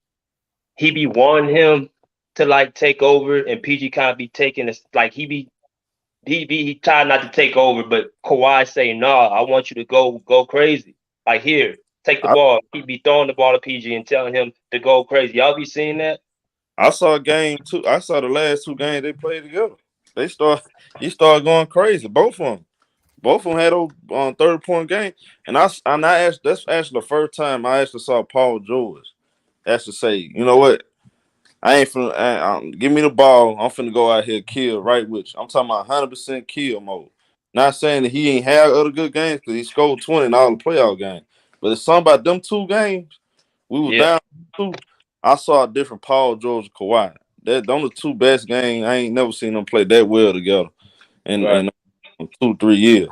he be wanting him to like take over, and PG kind of be taking this like he tried not to take over, but Kawhi saying, "No, I want you to go crazy. Like here, take the ball." He be throwing the ball to PG and telling him to go crazy. Y'all be seeing that? I saw a game too. I saw the last 2 games they played together. He started going crazy. Both of them had on 30-point game, and I asked. That's actually the first time I actually saw Paul George actually say, "You know what? I ain't finna give me the ball. I'm finna go out here kill right with you." I'm talking about 100% kill mode. Not saying that he ain't had other good games because he scored 20 in all the playoff games, but it's something about them 2 games. We were down 2. I saw a different Paul George and Kawhi. Them the 2 best games. I ain't never seen them play that well together in 2-3 years.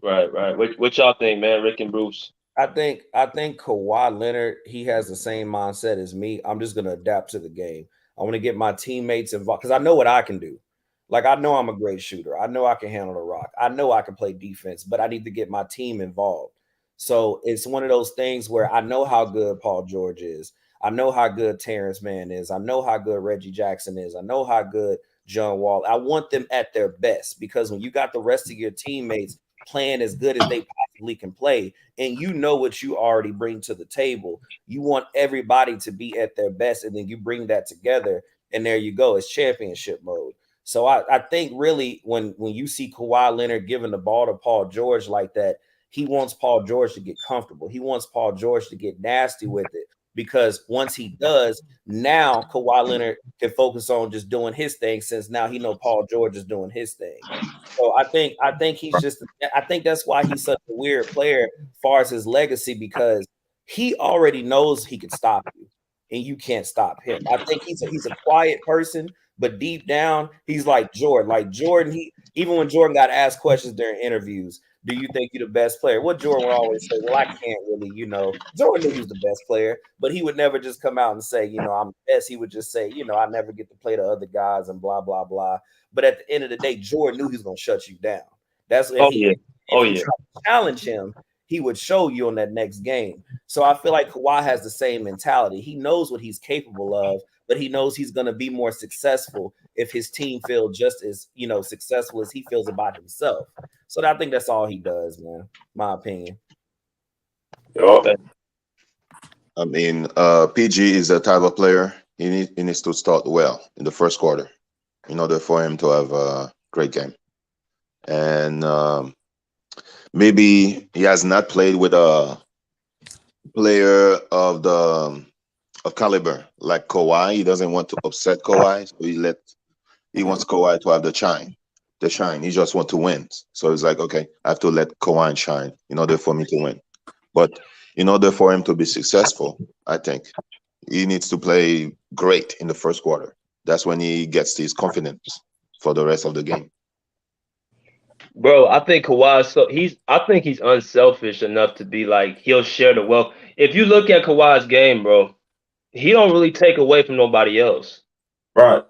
Right. What y'all think, man? Rick and Bruce. I think Kawhi Leonard, he has the same mindset as me. I'm just gonna adapt to the game. I want to get my teammates involved because I know what I can do. Like I know I'm a great shooter. I know I can handle the rock. I know I can play defense, but I need to get my team involved. So it's one of those things where I know how good Paul George is. I know how good Terrence Mann is. I know how good Reggie Jackson is. I know how good John Wall. I want them at their best because when you got the rest of your teammates playing as good as they possibly can play, and you know what you already bring to the table, you want everybody to be at their best, and then you bring that together, and there you go. It's championship mode. So I think really when you see Kawhi Leonard giving the ball to Paul George like that, he wants Paul George to get comfortable. He wants Paul George to get nasty with it, because once he does, now Kawhi Leonard can focus on just doing his thing, since now he know Paul George is doing his thing. So I think he's just, I think that's why he's such a weird player as far as his legacy, because he already knows he can stop you and you can't stop him. I think he's a quiet person, but deep down he's like Jordan. Like Jordan, he, even when Jordan got asked questions during interviews, do you think you're the best player? What Jordan would always say, well, I can't really, Jordan knew he was the best player, but he would never just come out and say, I'm the best. He would just say, I never get to play the other guys and blah, blah, blah. But at the end of the day, Jordan knew he was going to shut you down. That's if you try to challenge him, he would show you on that next game. So I feel like Kawhi has the same mentality. He knows what he's capable of, but he knows he's going to be more successful if his team feels just as, successful as he feels about himself. So I think that's all he does, man. My opinion. I mean, PG is the type of player he needs to start well in the first quarter in order for him to have a great game. And maybe he has not played with a player of caliber like Kawhi. He doesn't want to upset Kawhi, so he wants Kawhi to have the shine. He just wants to win. So it's like, okay, I have to let Kawhi shine in order for me to win. But in order for him to be successful, I think he needs to play great in the first quarter. That's when he gets his confidence for the rest of the game. Bro, I think Kawhi, I think he's unselfish enough to be like, he'll share the wealth. If you look at Kawhi's game, bro, he don't really take away from nobody else. Right.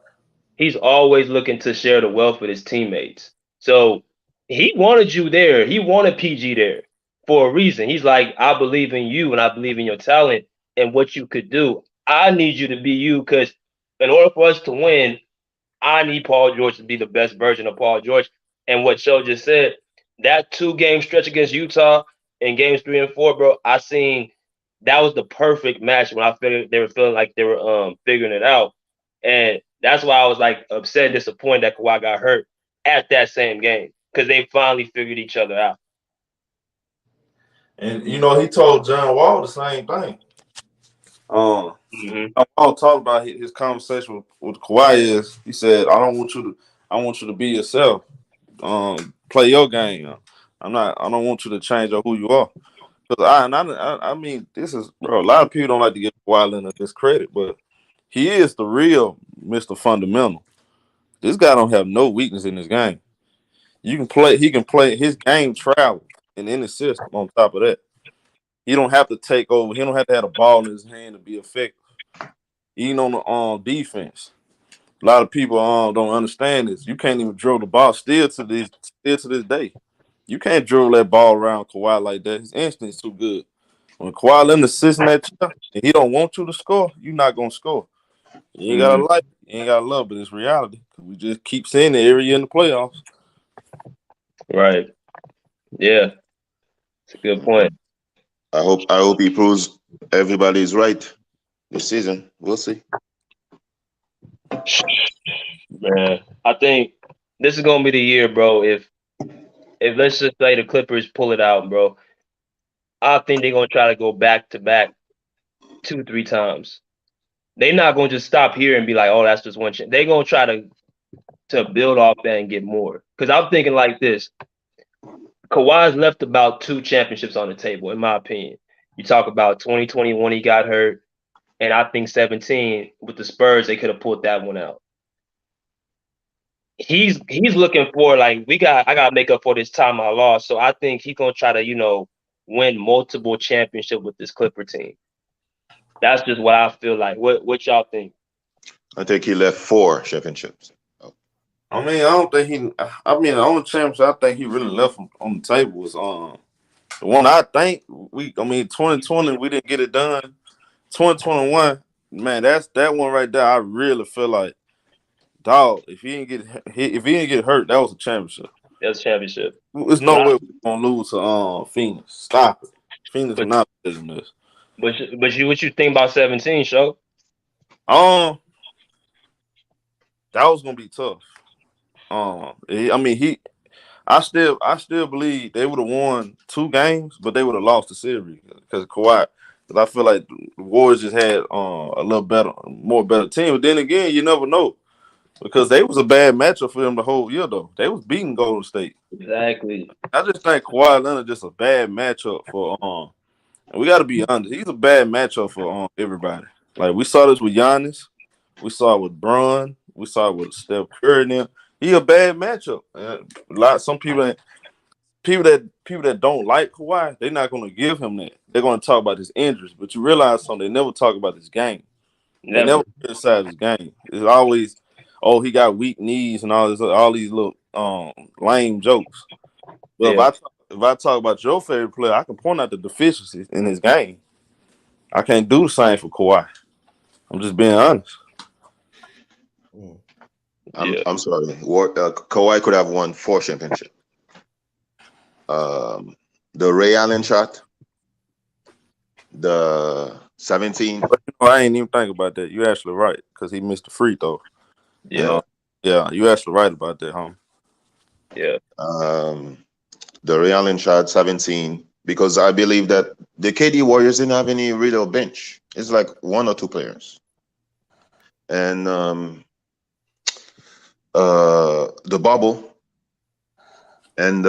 He's always looking to share the wealth with his teammates. So he wanted you there. He wanted PG there for a reason. He's like, I believe in you and I believe in your talent and what you could do. I need you to be you, because in order for us to win, I need Paul George to be the best version of Paul George. And what Joe just said, that 2-game stretch against Utah in games 3 and 4, bro, I seen that was the perfect match when I figured they were feeling like they were figuring it out. And that's why I was like upset and disappointed that Kawhi got hurt at that same game, because they finally figured each other out. And he told John Wall the same thing. I want to talk about his conversation with Kawhi. He said, I want you to be yourself. Play your game. I don't want you to change who you are. I mean, this is, bro, a lot of people don't like to give Kawhi Leonard this credit, but he is the real Mr. Fundamental. This guy don't have no weakness in his game. He can play his game travel and in the system on top of that. He don't have to take over. He don't have to have the ball in his hand to be effective. Even on the defense. A lot of people don't understand this. You can't even drill the ball still to this day. You can't drill that ball around Kawhi like that. His instinct's too good. When Kawhi Leonard sits in that chair and he don't want you to score, you're not gonna score. You ain't gotta like it, you ain't gotta love it, but it's reality. We just keep seeing it every year in the playoffs. Right. Yeah. It's a good point. I hope he proves everybody's right this season. We'll see. Man, I think this is gonna be the year, bro. If let's just say the Clippers pull it out, bro, I think they're gonna try to go back to back 2-3 times. They're not gonna just stop here and be like, oh, that's just one chance. They're gonna try to build off that and get more. Because I'm thinking like this. Kawhi's left about 2 championships on the table, in my opinion. You talk about 2021, he got hurt, and I think 17 with the Spurs, they could have pulled that one out. He's looking for, like, I gotta make up for this time I lost. So I think he's gonna try to, win multiple championships with this Clipper team. That's just what I feel like. What y'all think? I think he left 4 championships. I mean, the only championship I think he really left on the table was the one I think 2020 we didn't get it done. 2021, man, that's that one right there. I really feel like, dog, if he didn't get hurt, that was a championship. That's a championship. There's no way we're gonna lose to Phoenix. Stop it. Phoenix will not be in this. But what you think about 17, Sho? That was gonna be tough. I still believe they would have won 2 games, but they would have lost the series because of Kawhi. Because I feel like the Warriors just had a little better team. But then again, you never know because they was a bad matchup for them the whole year though. They was beating Golden State. Exactly. I just think Kawhi Leonard just a bad matchup for and we got to be honest. He's a bad matchup for everybody. Like we saw this with Giannis, we saw it with Bron, we saw it with Steph Curry. And them. He a bad matchup. Some people that don't like Kawhi, they're not going to give him that. They're going to talk about his injuries, but you realize something. They never talk about his game. They never criticize his game. It's always, oh, he got weak knees and all these little lame jokes. But if I talk about your favorite player, I can point out the deficiencies in his game. I can't do the same for Kawhi. I'm just being honest. I'm sorry. Kawhi could have won 4 championships. The Ray Allen shot, the 17. I ain't even think about that. You actually right because he missed the free throw. Yeah, you actually right about that, huh? Yeah. The Ray Allen shot 17 because I believe that the KD Warriors didn't have any real bench. It's like 1 or 2 players, and the bubble, and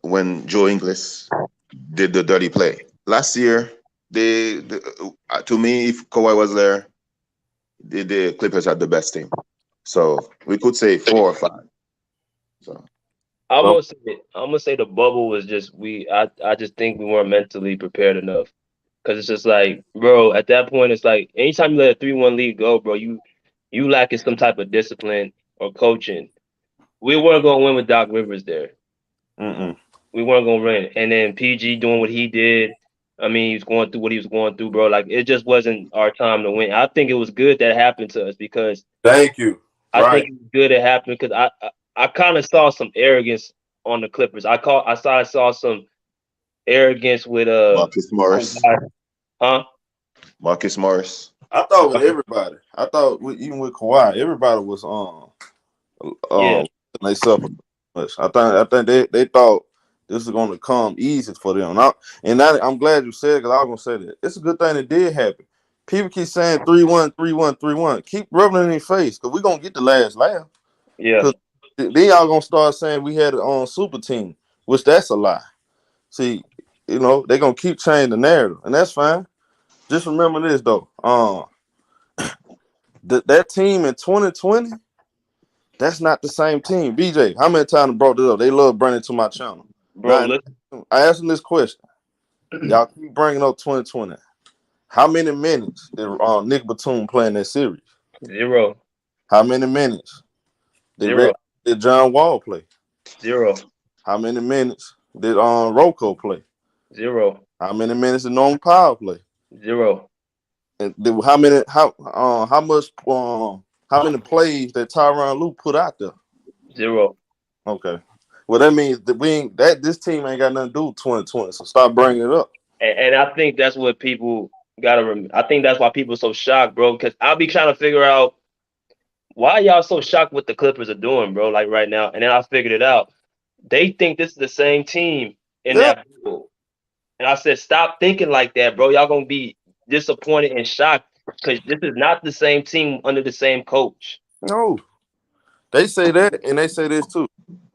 when Joe Ingles did the dirty play last year, to me, if Kawhi was there, the Clippers had the best team. So we could say 4 or 5. So I'm gonna say the bubble was just I just think we weren't mentally prepared enough. Cause it's just like, bro, at that point it's like anytime you let a 3-1 lead go, bro, you lacking some type of discipline or coaching. We weren't gonna win with Doc Rivers there. We weren't gonna win. And then PG doing what he did. I mean, he was going through what he was going through, bro. Like it just wasn't our time to win. I think it was good that happened to us because thank you. I think it was good it happened because I kind of saw some arrogance on the Clippers. I saw some arrogance with Marcus Morris. Huh? Marcus Morris. I thought with everybody. I thought even with Kawhi, everybody was they suffered much. I think they thought this is going to come easy for them. I'm glad you said it because I was going to say that. It's a good thing it did happen. People keep saying 3-1, 3-1, 3-1. Keep rubbing it in their face because we're going to get the last laugh. Yeah. Then y'all going to start saying we had it super team, which that's a lie. See, they're going to keep changing the narrative, and that's fine. Just remember this, though. That team in 2020, that's not the same team. BJ, how many times I brought it up? They love bringing it to my channel. Bro, I asked them this question. Y'all keep bringing up 2020. How many minutes did Nick Batum play in that series? 0. How many minutes did 0. Did John Wall play? 0. How many minutes did Rocco play? 0. How many minutes did Norman Powell play? 0. And how many plays that Tyronn Lue put out there? 0. Okay. Well, that means that this team ain't got nothing to do with 2020. So stop bringing it up. And I think that's what people gotta remember. I think that's why people are so shocked, bro. Because I'll be trying to figure out why y'all so shocked what the Clippers are doing, bro. Like right now, and then I figured it out. They think this is the same team in that pool. And I said, stop thinking like that, bro. Y'all gonna be disappointed and shocked because this is not the same team under the same coach. No. They say that, and they say this too.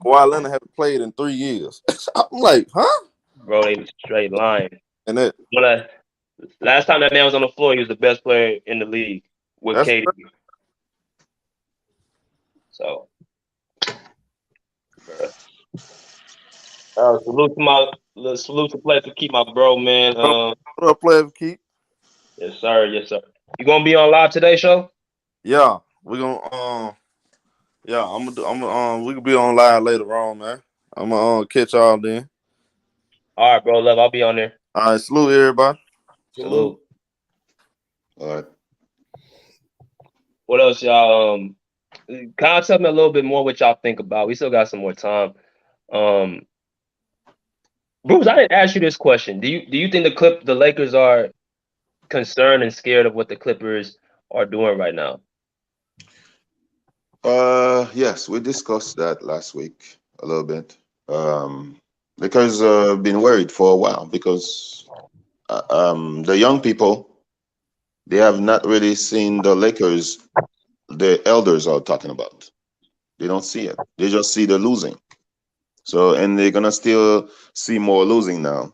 Kawhi Leonard haven't played in 3 years. I'm like, huh? Bro, they was straight lying. And that last time that man was on the floor, he was the best player in the league with KD. So, salute to play for Keep, my bro, man. What up, play for Keep? Yes, sir. Yes, sir. You gonna be on live today, show? Yeah, we're gonna we could be on live later on, man. I'm gonna catch y'all then. All right, bro. Love, I'll be on there. All right, salute everybody. Salute. All right. What else, y'all? Kind of tell me a little bit more what y'all think about. We still got some more time. Bruce, I didn't ask you this question. Do you think the Lakers are concerned and scared of what the Clippers are doing right now? Yes, we discussed that last week a little bit. Because been worried for a while because the young people, they have not really seen the Lakers the elders are talking about. They don't see it. They just see the losing. So, and they're gonna still see more losing now.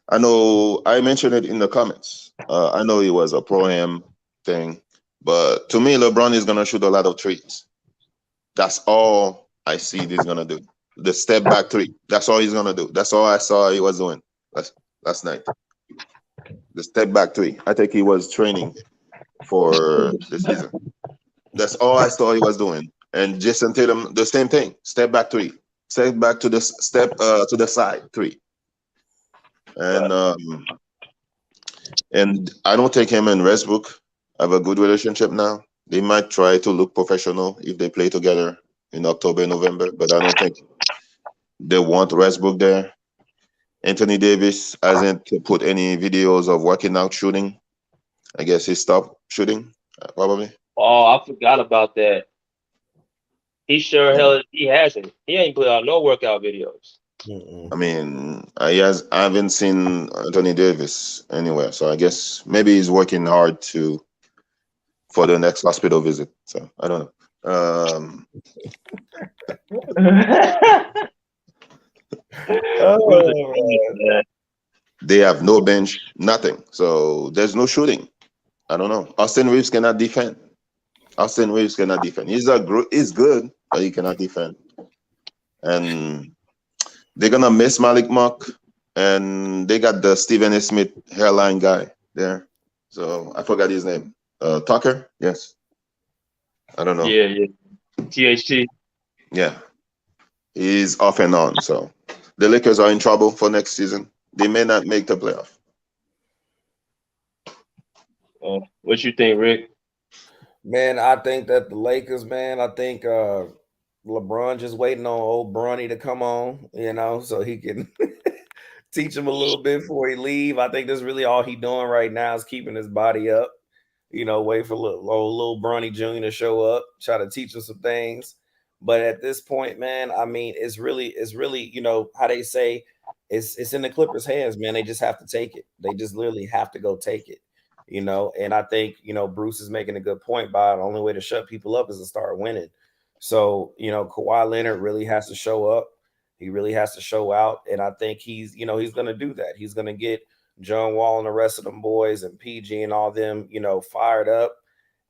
I know I mentioned it in the comments. I know it was a pro-am thing, but to me, LeBron is gonna shoot a lot of threes. That's all I see he's gonna do. The step back three. That's all he's gonna do. That's all I saw he was doing last night. The step back three. I think he was training for the season. That's all I saw he was doing. And Jason Tatum, the same thing. Step back three. Step back to the to the side three. And I don't think him and Westbrook have a good relationship now. They might try to look professional if they play together in October, November, but I don't think they want Westbrook there. Anthony Davis hasn't put any videos of working out shooting. I guess he stopped shooting, probably. Oh, I forgot about that. He sure hell he hasn't. He ain't put out no workout videos. Mm-mm. I mean, I haven't seen Anthony Davis anywhere, so I guess maybe he's working hard for the next hospital visit. So I don't know. They have no bench, nothing. So there's no shooting. I don't know. Austin Reeves cannot defend. He's good, but he cannot defend. And they're gonna miss Malik Monk, and they got the Stephen A. Smith hairline guy there. So I forgot his name. Tucker? Yes. I don't know. Yeah. THT. Yeah. He's off and on. So the Lakers are in trouble for next season. They may not make the playoff. What you think, Rick? Man, I think that the Lakers, man, I think LeBron just waiting on old Bronny to come on, so he can teach him a little bit before he leave. I think that's really all he doing right now is keeping his body up, wait for little Bronny Jr. to show up, try to teach him some things. But at this point, man, I mean, it's really, how they say it's in the Clippers' hands, man. They just have to take it. They just literally have to go take it. And I think, Bruce is making a good point by the only way to shut people up is to start winning. So, Kawhi Leonard really has to show up. He really has to show out. And I think he's going to do that. He's going to get John Wall and the rest of them boys and PG and all them, fired up.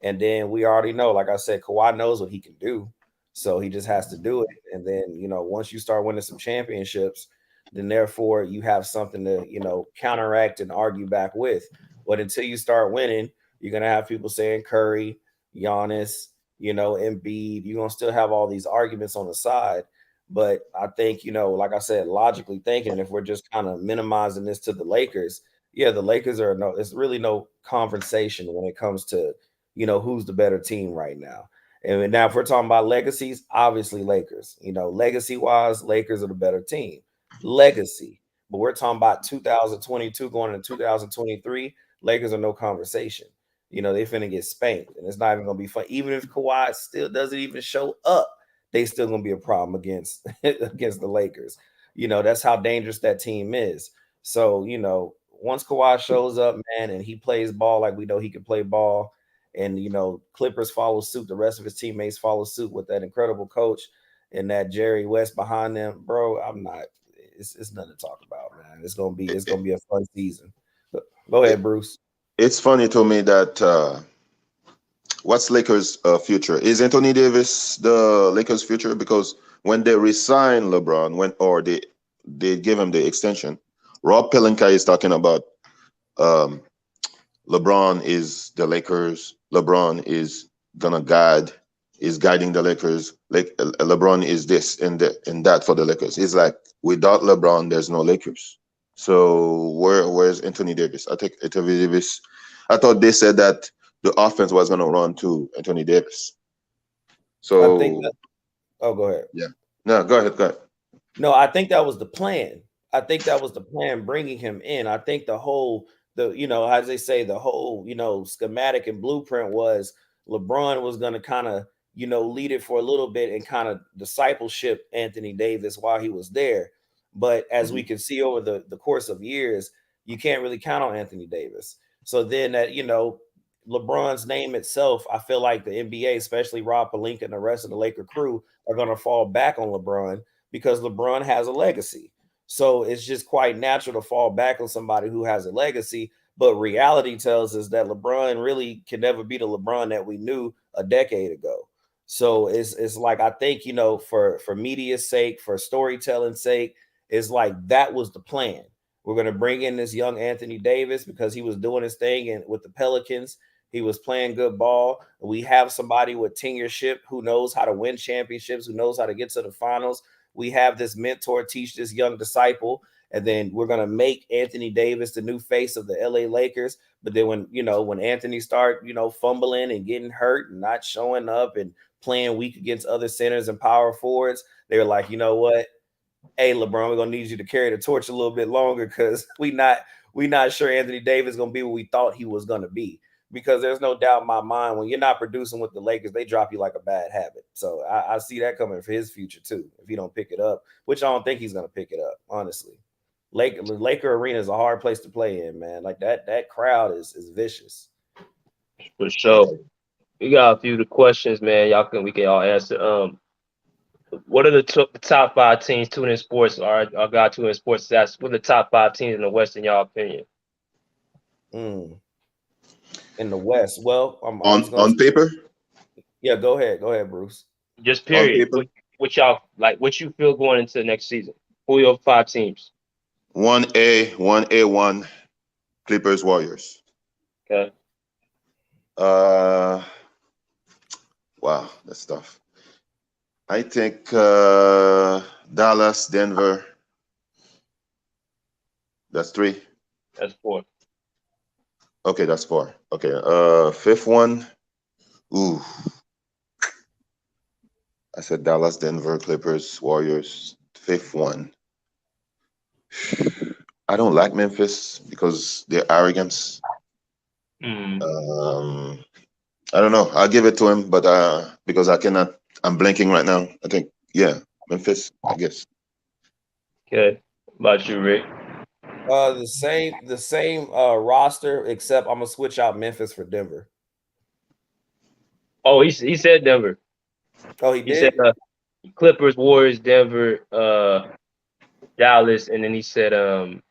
And then we already know, like I said, Kawhi knows what he can do. So he just has to do it. And then, once you start winning some championships, then therefore you have something to, counteract and argue back with. But until you start winning, you're going to have people saying Curry, Giannis, Embiid. You're going to still have all these arguments on the side. But I think, like I said, logically thinking, if we're just kind of minimizing this to the Lakers, the Lakers it's really no conversation when it comes to, who's the better team right now. And now if we're talking about legacies, obviously Lakers, legacy wise, Lakers are the better team. Legacy. But we're talking about 2022 going into 2023. Lakers are no conversation. They finna get spanked, and it's not even gonna be fun. Even if Kawhi still doesn't even show up, they still gonna be a problem against the Lakers. That's how dangerous that team is. So, once Kawhi shows up, man, and he plays ball like we know he can play ball, and Clippers follow suit, the rest of his teammates follow suit with that incredible coach and that Jerry West behind them, bro. It's nothing to talk about, man. It's gonna be a fun season. Go ahead, Bruce. It's funny to me that what's Lakers' future? Is Anthony Davis the Lakers' future? Because when they resign LeBron, they give him the extension, Rob Pelinka is talking about LeBron is the Lakers. LeBron is guiding the Lakers. Like LeBron is this and that for the Lakers. It's like without LeBron, there's no Lakers. So where's Anthony Davis? I think Anthony Davis. I thought they said that the offense was going to run to Anthony Davis. So I think go ahead. Yeah. No, go ahead. No, I think that was the plan. Bringing him in. I think as they say, the whole schematic and blueprint was LeBron was going to kind of lead it for a little bit and kind of discipleship Anthony Davis while he was there. But as we can see over the course of years, you can't really count on Anthony Davis. So then that, LeBron's name itself, I feel like the NBA, especially Rob Pelinka and the rest of the Laker crew, are going to fall back on LeBron because LeBron has a legacy. So it's just quite natural to fall back on somebody who has a legacy. But reality tells us that LeBron really can never be the LeBron that we knew a decade ago. So it's like, I think, for media's sake, for storytelling's sake, it's like that was the plan. We're going to bring in this young Anthony Davis because he was doing his thing and with the Pelicans. He was playing good ball. We have somebody with tenureship who knows how to win championships, who knows how to get to the finals. We have this mentor teach this young disciple. And then we're going to make Anthony Davis the new face of the LA Lakers. But then when Anthony start, fumbling and getting hurt and not showing up and playing weak against other centers and power forwards, they were like, you know what? Hey, LeBron, we're going to need you to carry the torch a little bit longer because we not sure Anthony Davis is going to be what we thought he was going to be. Because there's no doubt in my mind, when you're not producing with the Lakers, they drop you like a bad habit. So I see that coming for his future too, if he don't pick it up, which I don't think he's going to pick it up, honestly. Laker Arena is a hard place to play in, man. Like that crowd is vicious. For sure. We got a few of the questions, man. We can all answer. What are the top 5 teams tuning in sports? Our guy tuning in sports stats. What are the top 5 teams in the West, in your opinion? In the West, well, on paper. Yeah, go ahead, Bruce. Just period. What y'all like? What you feel going into next season? Who are your 5 teams? 1A1, Clippers, Warriors. Okay. Wow, that's tough. I think Dallas, Denver. That's 3. That's 4. Okay, that's 4. Okay, 5th one. Ooh. I said Dallas, Denver, Clippers, Warriors. 5th one. I don't like Memphis because their arrogance. I don't know. I'll give it to him, but because I cannot, I'm blanking right now. I think, yeah, Memphis, I guess. Okay. What about you, Rick? The same roster, except I'm gonna switch out Memphis for Denver. Oh, he said Denver. Oh, he did? Said Clippers, Warriors, Denver, Dallas, and then he said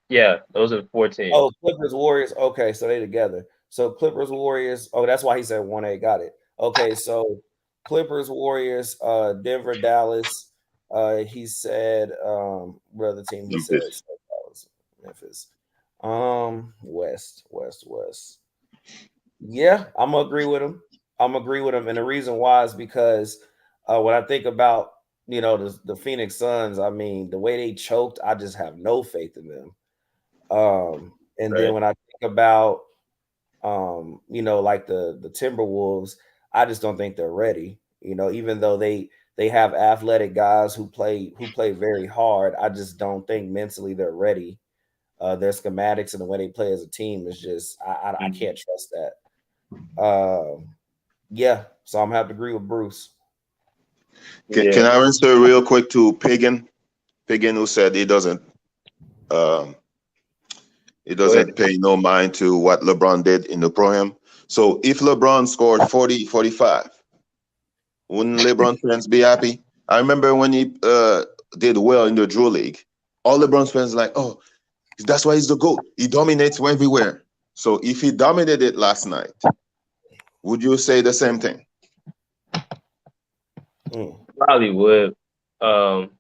yeah, those are the 4 teams. Oh, Clippers, Warriors. Okay, so they together. So Clippers, Warriors. Oh, that's why he said 1A. Got it. Okay, so Clippers, Warriors, Denver, Dallas. He said what other team he said? Memphis. West. Yeah, I'm gonna agree with him. And the reason why is because when I think about the Phoenix Suns, I mean the way they choked, I just have no faith in them. And then when I think about like the Timberwolves, I just don't think they're ready. Even though they have athletic guys who play very hard, I just don't think mentally they're ready. Their schematics and the way they play as a team is just I can't trust that. Yeah, so I'm gonna have to agree with Bruce. Can I answer real quick to Pagan? Pagan, who said he doesn't pay no mind to what LeBron did in the Pro-Am. So if LeBron scored 40, 45, wouldn't LeBron fans be happy? I remember when he did well in the Drew League, all LeBron fans like, oh, that's why he's the GOAT. He dominates everywhere. So if he dominated last night, would you say the same thing? Probably would. I'm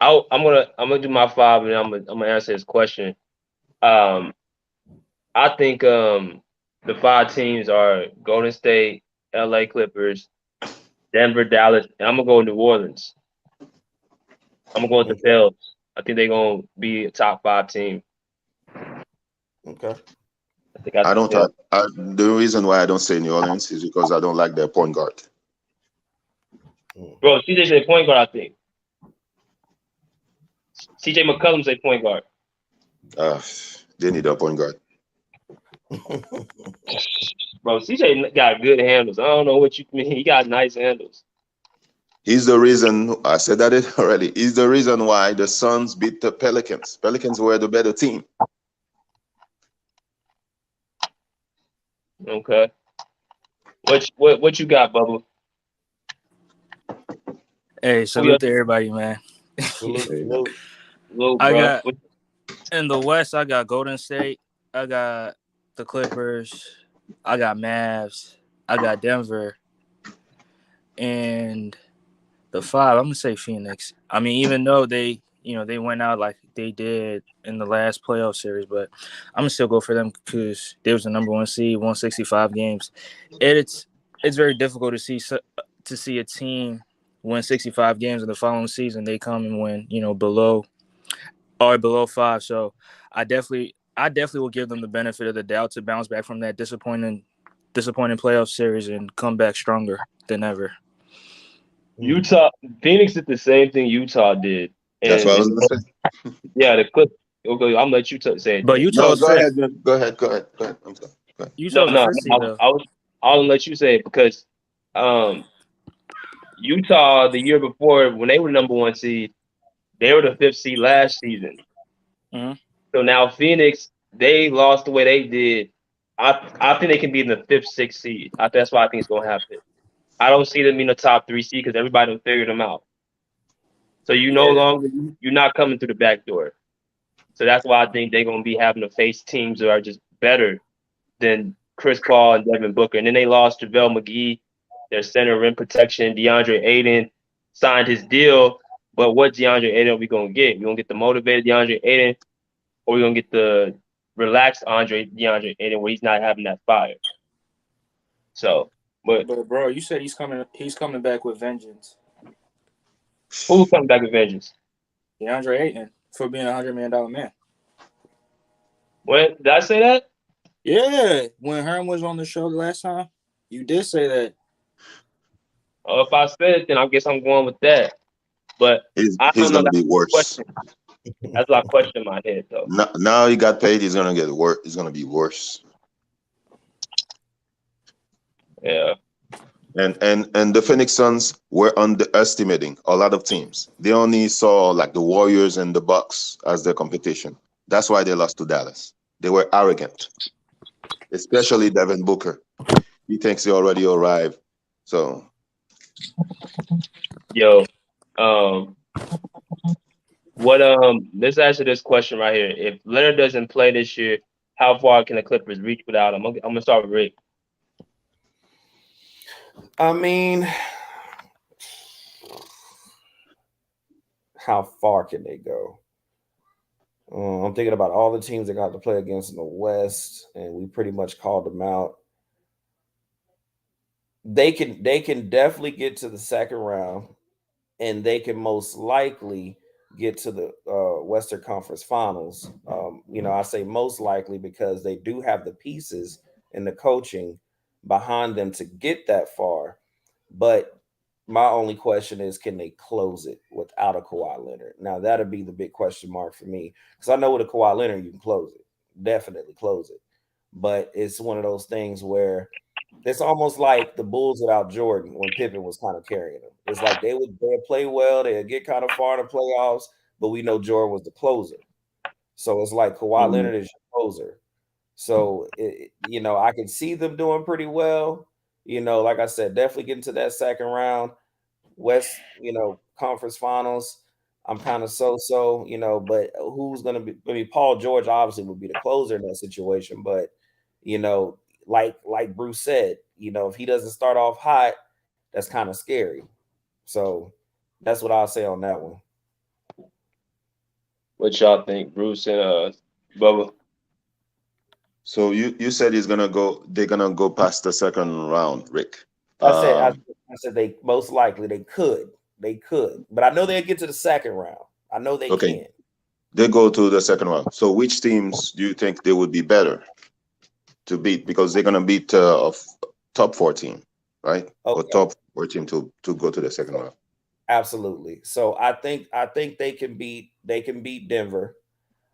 gonna do my 5 and I'm gonna answer his question. I think the 5 teams are Golden State, LA Clippers, Denver, Dallas, and I'm gonna go New Orleans. I'm gonna go with the Pels. I think they're gonna be a top 5 team. Okay. The reason why I don't say New Orleans is because I don't like their point guard. Bro, CJ's a point guard, I think. CJ McCollum's a point guard. They need a point guard. Bro, CJ got good handles. I don't know what you mean. He got nice handles. He's the reason, I said that already. He's the reason why the Suns beat the Pelicans. Pelicans were the better team. Okay. What you got, Bubba? Hey, salute to everybody, man. Salute. I got in the West, I got Golden State, I got the Clippers, I got Mavs, I got Denver, and the 5, I'm gonna say Phoenix. I mean, even though they went out like they did in the last playoff series, but I'm gonna still go for them because they was the number 1 seed, 165 games. It's very difficult to see a team win 65 games in the following season. They come and win, below 5. So I definitely will give them the benefit of the doubt to bounce back from that disappointing playoff series and come back stronger than ever. Phoenix did the same thing Utah did. And that's what I was going to say. Yeah, the Clip. Okay, I'm gonna let you say it. But Utah, go ahead. Go ahead. I'm sorry. Go ahead. Utah's the first seed, though. I'll let you say it because Utah the year before when they were number 1 seed, they were the 5th seed last season. Mm-hmm. So now Phoenix, they lost the way they did. I think they can be in the 5th, 6th seed. That's why I think it's gonna happen. I don't see them in the top 3 seed because everybody will figure them out. So you're not coming through the back door. So that's why I think they're gonna be having to face teams that are just better than Chris Paul and Devin Booker. And then they lost JaVale McGee, their center rim protection. DeAndre Ayton signed his deal, but what DeAndre Ayton are we gonna get? We gonna get the motivated DeAndre Ayton, or we gonna get the relaxed DeAndre Ayton where he's not having that fire. So, but bro, you said he's coming back with vengeance. Who's coming back with vengeance? DeAndre Ayton for being a $100 million man. When did I say that? Yeah, when Herm was on the show the last time, you did say that. Oh, if I said it, then I guess I'm going with that. But he's going to be worse. That's a question in my head, though. Now he got paid. He's going to get worse. He's going to be worse. Yeah. And the Phoenix Suns were underestimating a lot of teams. They only saw like the Warriors and the Bucks as their competition. That's why they lost to Dallas. They were arrogant, especially Devin Booker. He thinks he already arrived. So, let's answer this question right here. If Leonard doesn't play this year, how far can the Clippers reach without him? I'm gonna start with Rick. I mean, how far can they go? I'm thinking about all the teams they got to play against in the West, and we pretty much called them out. They can definitely get to the second round, and they can most likely get to the Western Conference Finals. I say most likely because they do have the pieces and the coaching behind them to get that far. But my only question is, can they close it without a Kawhi Leonard? Now, that'll be the big question mark for me, because I know with a Kawhi Leonard, you can close it. Definitely close it. But it's one of those things where it's almost like the Bulls without Jordan when Pippen was kind of carrying them. It's like they'd play well, they'd get kind of far in the playoffs, but we know Jordan was the closer. So it's like Kawhi Leonard is your closer. So, I can see them doing pretty well. Like I said, definitely getting to that second round. West, conference finals. I'm kind of so, but who's going to be? I mean, Paul George obviously would be the closer in that situation. But, like Bruce said, if he doesn't start off hot, that's kind of scary. So that's what I'll say on that one. What y'all think, Bruce and Bubba? So you said they're gonna go past the second round, Rick. I said they most likely they could, but I know they'll get to the second round. I know they can. They go to the second round. So which teams do you think they would be better to beat? Because they're gonna beat a top 4 team, right? Okay. Or top 4 team to go to the second round. Absolutely. So I think they can beat Denver.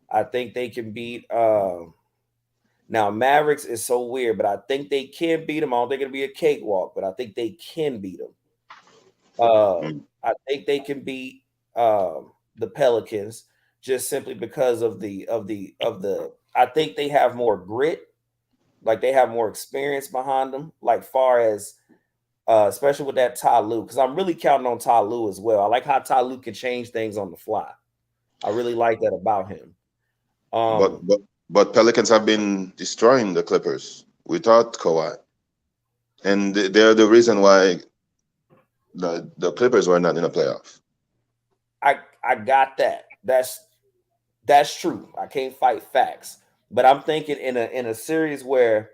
I think they can beat Now, Mavericks is so weird, but I think they can beat them. I don't think it'll be a cakewalk, but I think they can beat them. I think they can beat the Pelicans just simply because of the I think they have more grit, like they have more experience behind them, like far as especially with that Ty Lue, because I'm really counting on Ty Lue as well. I like how Ty Lue can change things on the fly. I really like that about him. But Pelicans have been destroying the Clippers without Kawhi, and they're the reason why the Clippers were not in the playoff. I got that. That's true. I can't fight facts, but I'm thinking in a series where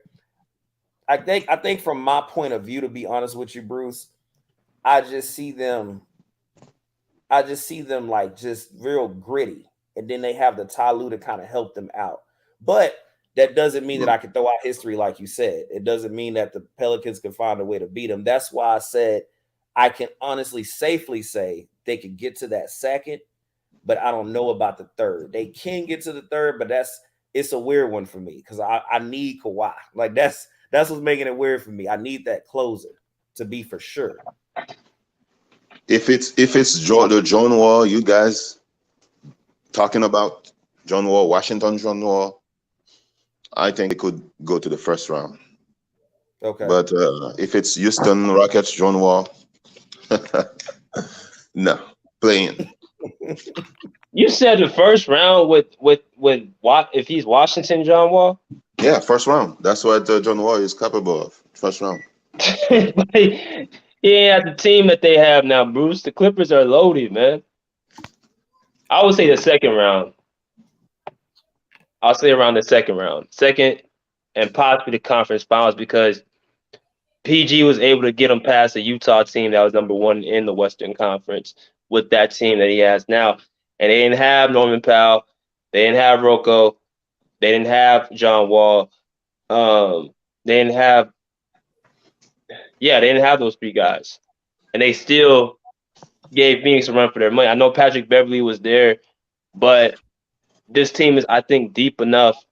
I think from my point of view, to be honest with you, Bruce, I just see them like just real gritty, and then they have the Ty Lue to kind of help them out. But that doesn't mean that I can throw out history like you said. It doesn't mean that the Pelicans can find a way to beat them. That's why I said I can honestly safely say they could get to that second, but I don't know about the third. They can get to the third, but it's a weird one for me because I need Kawhi. Like that's what's making it weird for me. I need that closer to be for sure. If it's the John Wall, you guys talking about John Wall, Washington John Wall, I think it could go to the first round. Okay. But if it's Houston Rockets John Wall, no, playing. You said the first round with what if he's Washington John Wall? Yeah, first round. That's what John Wall is capable of. First round. He ain't at the team that they have now, Bruce. The Clippers are loaded, man. I would say the second round. I'll say around the second round. Second and possibly the conference finals because PG was able to get them past a Utah team that was number one in the Western Conference with that team that he has now. And they didn't have Norman Powell. They didn't have Rocco. They didn't have John Wall. They didn't have those three guys. And they still gave Phoenix a run for their money. I know Patrick Beverly was there, but this team is, I think, deep enough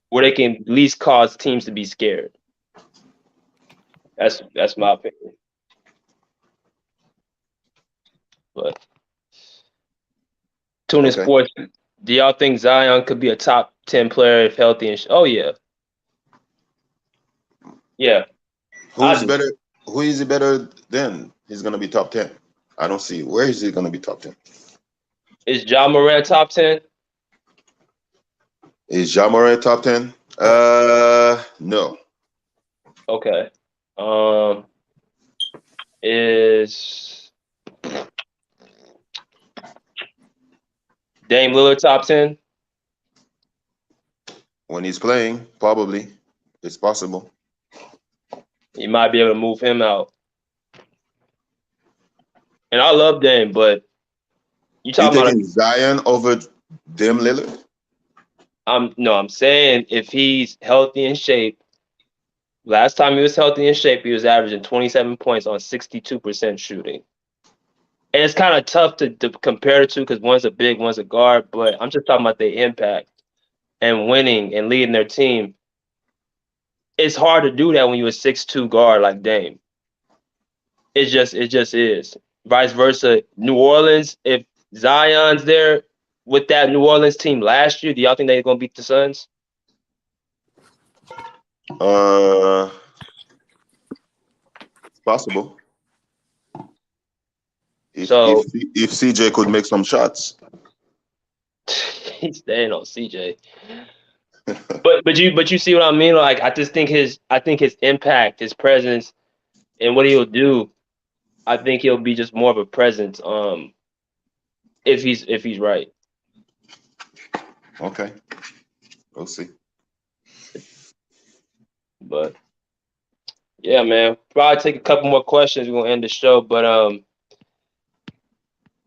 where they can at least cause teams to be scared. That's my opinion. But Tuna Sports, do y'all think Zion could be a top 10 player if healthy? Oh yeah. Yeah. Who is he better than? He's gonna be top 10. I don't see where is he gonna be top 10. Is Ja Morant top 10? Is Ja Morant top 10? No. Okay. Is Dame Lillard top 10? When he's playing, probably. It's possible. You might be able to move him out. And I love Dame, but you taking Zion over Dame Lillard? I'm saying if he's healthy in shape. Last time he was healthy in shape, he was averaging 27 points on 62% shooting. And it's kind of tough to compare the two because one's a big, one's a guard. But I'm just talking about the impact and winning and leading their team. It's hard to do that when you're a 6'2" guard like Dame. It just is. Vice versa. New Orleans, if Zion's there with that New Orleans team last year, do y'all think they're going to beat the Suns? It's possible. If CJ could make some shots. He's staying on CJ. but you see what I mean? Like I think his impact, his presence, and what he'll do, I think he'll be just more of a presence. If he's right. Okay. We'll see. But yeah, man. Probably take a couple more questions. We're gonna end the show. But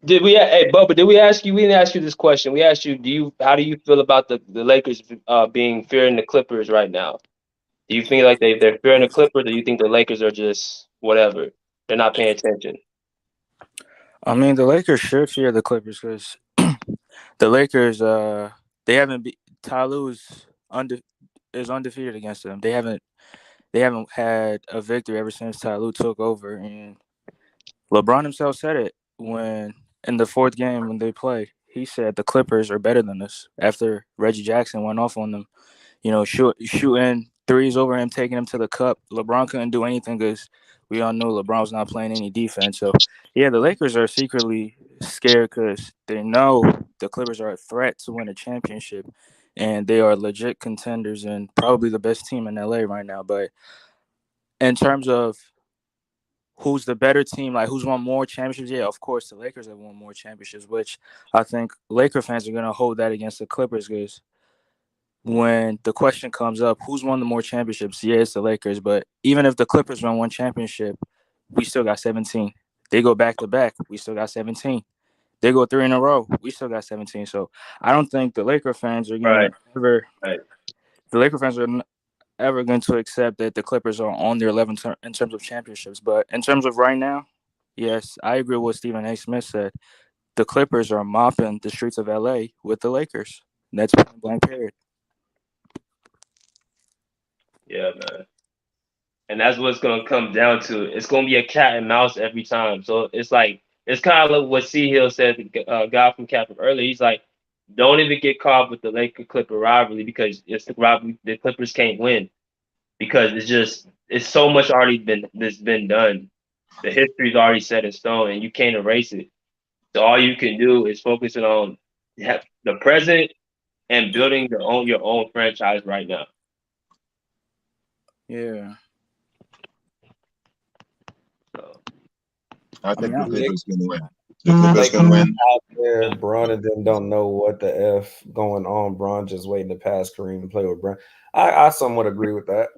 Bubba, did we ask you? We didn't ask you this question. We asked you, how do you feel about the Lakers being fearing the Clippers right now? Do you feel like they're fearing the Clippers, or do you think the Lakers are just whatever? They're not paying attention. I mean, the Lakers should fear the Clippers because the Lakers, they haven't Ty Lue's is undefeated against them. They haven't had a victory ever since Ty Lue took over, and LeBron himself said it when in the fourth game when they played. He said the Clippers are better than us after Reggie Jackson went off on them. Shooting threes over him, taking him to the cup. LeBron couldn't do anything because we all knew LeBron was not playing any defense. So, yeah, the Lakers are secretly scared because they know the Clippers are a threat to win a championship, and they are legit contenders and probably the best team in LA right now. But in terms of who's the better team, like who's won more championships, yeah, of course the Lakers have won more championships, which I think Laker fans are going to hold that against the Clippers because when the question comes up, who's won the more championships? Yeah, it's the Lakers. But even if the Clippers won one championship, we still got 17. They go back to back, we still got 17. They go 3 in a row, we still got 17. So I don't think the Laker fans are going to ever. Right. The Laker fans are ever going to accept that the Clippers are on their 11 in terms of championships. But in terms of right now, yes, I agree with what Stephen A. Smith said. The Clippers are mopping the streets of LA with the Lakers. That's point blank period. Yeah, man. And that's what it's going to come down to. It's going to be a cat and mouse every time. So it's like, it's kind of like what C. Hill said, the guy from Captain earlier. He's like, don't even get caught with the Laker-Clipper rivalry because it's the rivalry. The Clippers can't win because it's so much already been done. The history's already set in stone and you can't erase it. So all you can do is focus on the present and building your own franchise right now. Yeah. So, I think the Clippers can win. The Clippers can win. Out there, Bron and them don't know what the F going on. Bron just waiting to pass Kareem and play with Bron. I somewhat agree with that.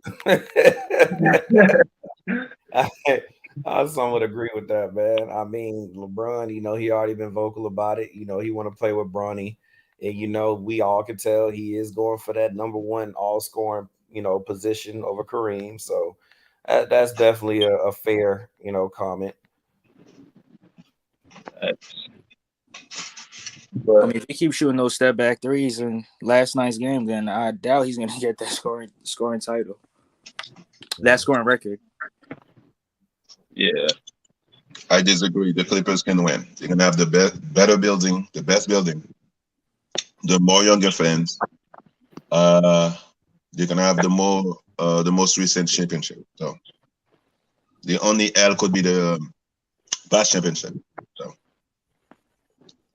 I somewhat agree with that, man. I mean, LeBron, he already been vocal about it. He want to play with Bronny. And, we all can tell he is going for that number one all-scoring, position over Kareem. So that's definitely a fair, comment. But, I mean, if he keeps shooting those step back threes in last night's game, then I doubt he's going to get that scoring title, that scoring record. Yeah, I disagree. The Clippers can win. They're gonna have the better building, the best building, the more younger fans. They're gonna have the most recent championship. So the only L could be the past championship.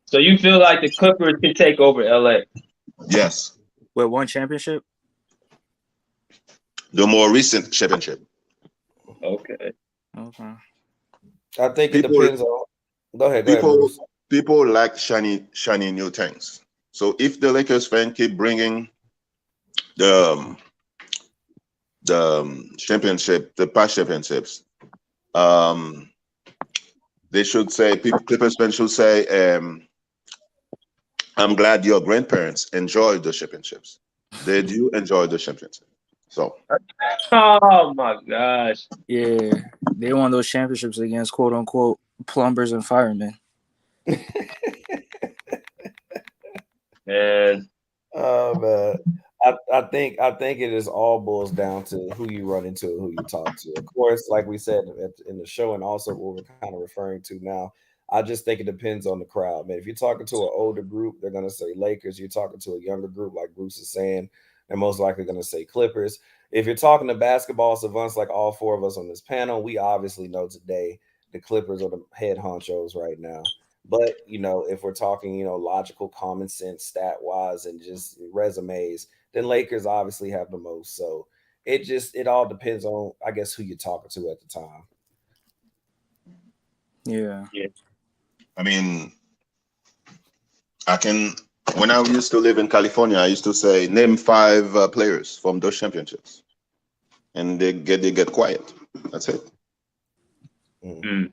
So you feel like the Clippers can take over LA? Yes. With one championship? The more recent championship. Okay. I think it depends on. Go ahead. People like shiny new things. So if the Lakers fan keep bringing the championship, the past championships, they should say, Clippers fans should say, I'm glad your grandparents enjoyed the championships. They do enjoy the championship. So. Oh my gosh. Yeah, they won those championships against quote unquote plumbers and firemen. Man. Oh man. I think it is all boils down to who you run into and who you talk to. Of course, like we said in the show, and also what we're kind of referring to now, I just think it depends on the crowd, man. If you're talking to an older group, they're gonna say Lakers. You're talking to a younger group, like Bruce is saying, they're most likely gonna say Clippers. If you're talking to basketball savants like all four of us on this panel, we obviously know today the Clippers are the head honchos right now. But, if we're talking, logical, common sense, stat-wise, and just resumes, then Lakers obviously have the most. So it all depends on, I guess, who you're talking to at the time. Yeah. I mean, when I used to live in California, I used to say, name 5 players from those championships. And they get quiet. That's it. Mm-hmm.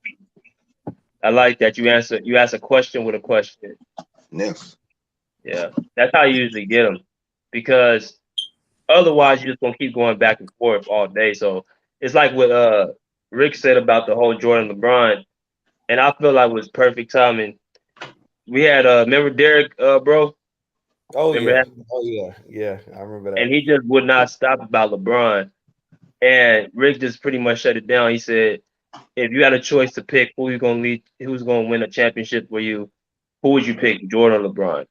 I like that you ask a question with a question. Yes. Yeah, that's how you usually get them, because otherwise you're just gonna keep going back and forth all day. So it's like what Rick said about the whole Jordan LeBron, and I feel like it was perfect timing. We had remember Derek, bro? Oh Remember yeah. that? Oh yeah. Yeah. I remember that. And he just would not stop about LeBron. And Rick just pretty much shut it down. He said, if you had a choice to pick who's gonna win a championship for you, who would you pick, Jordan or LeBron?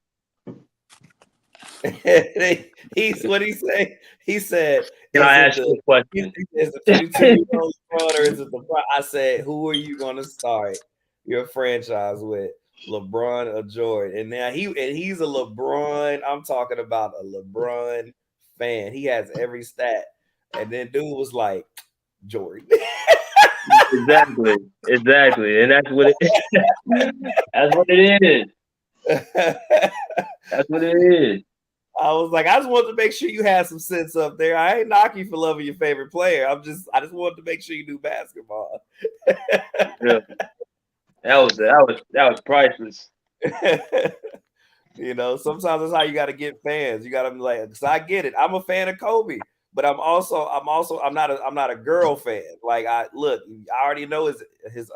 He's what he say? He said, Can "Is I it ask you a question? is the 22-year-old LeBron or is it LeBron?" I said, "Who are you going to start your franchise with, LeBron or Jordan?" And now he's a LeBron. I'm talking about a LeBron fan. He has every stat, and then dude was like, Jordan. Exactly, and that's what it. That's what it is. That's what it is. I was like, I just wanted to make sure you had some sense up there. I ain't knocking you for loving your favorite player. I just wanted to make sure you knew basketball. Yeah. That was priceless. You know, sometimes that's how you got to get fans. You got to be like, because I get it. I'm a fan of Kobe, but I'm not a girl fan. Like I already know his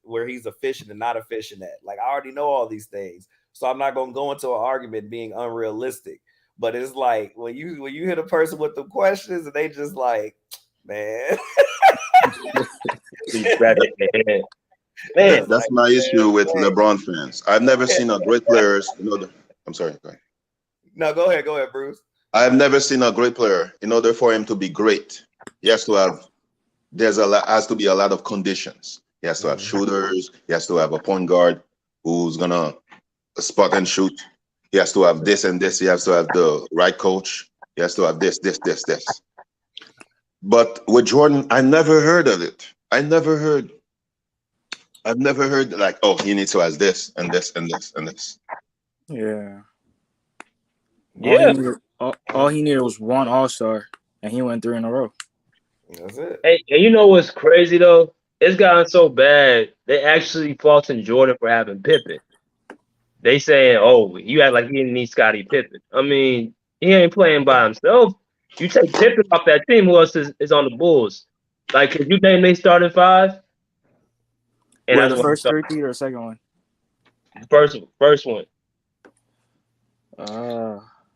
where he's efficient and not efficient at. Like I already know all these things. So I'm not gonna go into an argument being unrealistic. But it's like when you hit a person with the questions and they just like, man. Man, that's my issue with LeBron fans. I've never seen a great player. I'm sorry. Go ahead. No, go ahead, Bruce. I've never seen a great player. In order for him to be great, he has to have. Has to be a lot of conditions. He has to have shooters. He has to have a point guard who's gonna spot and shoot. He has to have this and this. He has to have the right coach. He has to have this. But with Jordan, I never heard of it. I've never heard like, oh, he needs to have this and this and this and this. Yeah. Yeah. All he needed was one All-Star, and he went 3 in a row. That's it. Hey, and you know what's crazy though? It's gotten so bad. They actually faulting Jordan for having Pippen. They saying, "Oh, you act like he didn't need Scottie Pippen." I mean, he ain't playing by himself. You take Pippen off that team, who else is on the Bulls? Like, could you name they starting 5? And Wait, the first 3 or the second one? First one.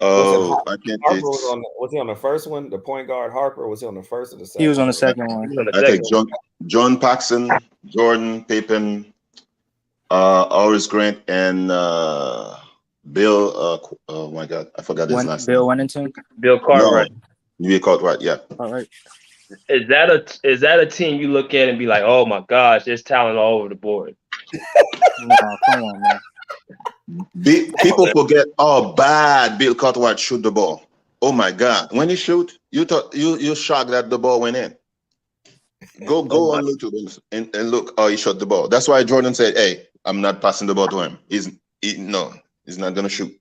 I can't. Was he on the first one? The point guard Harper, was he on the first or the second? He was on the second one. I think John Paxson, Jordan, Pippen, Horace Grant, and Bill. Oh my God, I forgot his last Bill name. Wennington. Bill Cartwright. No, Bill Cartwright. Yeah. All right. Is that a team you look at and be like, oh my gosh, there's talent all over the board? No, come on, man. People forget how bad Bill Cartwright shoot the ball. Oh my God! When he shoot, you're shocked that the ball went in. Go on YouTube and look how he shot the ball. That's why Jordan said, "Hey, I'm not passing the ball to him. He's not gonna shoot."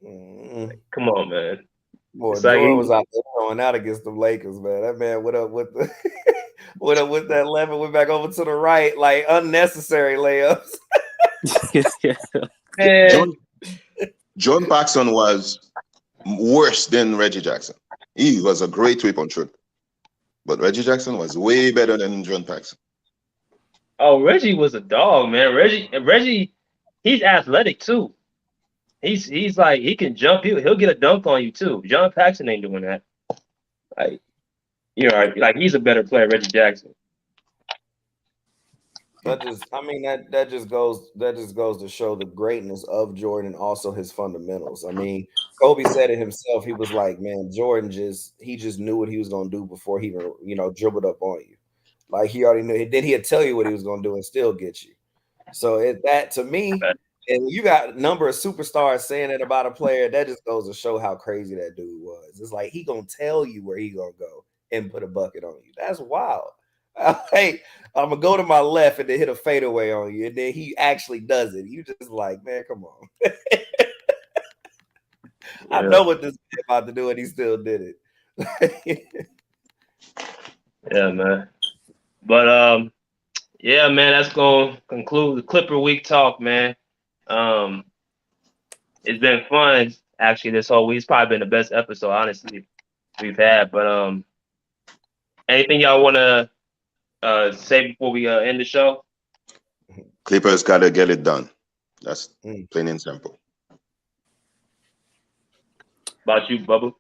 Come on, man. Boy, Jordan was out there throwing out against the Lakers, man. That man went up with the with that 11, went back over to the right, like unnecessary layups. John Paxson was worse than Reggie Jackson. He was a great 3-point shooter, but Reggie Jackson was way better than John Paxson. Oh, Reggie was a dog, man. Reggie, he's athletic too. He's like, he can jump. He'll get a dunk on you too. John Paxson ain't doing that. Like, like he's a better player, Reggie Jackson. That just goes to show the greatness of Jordan, also his fundamentals. I mean, Kobe said it himself. He was like, man, Jordan just knew what he was gonna do before he even dribbled up on you. Like he already knew. Then he'd tell you what he was gonna do and still get you. So that to me, and you got a number of superstars saying that about a player, that just goes to show how crazy that dude was. It's like he gonna tell you where he gonna go and put a bucket on you. That's wild. Hey, I'm gonna go to my left and then hit a fadeaway on you, and then he actually does it. You just like, man, come on. I know what this is about to do, and he still did it. Yeah, man. But yeah, man, that's gonna conclude the Clipper Week talk, man. It's been fun actually this whole week. It's probably been the best episode, honestly, we've had. But anything y'all wanna say before we end the show? Clippers gotta get it done. That's plain and simple. About you, Bubba?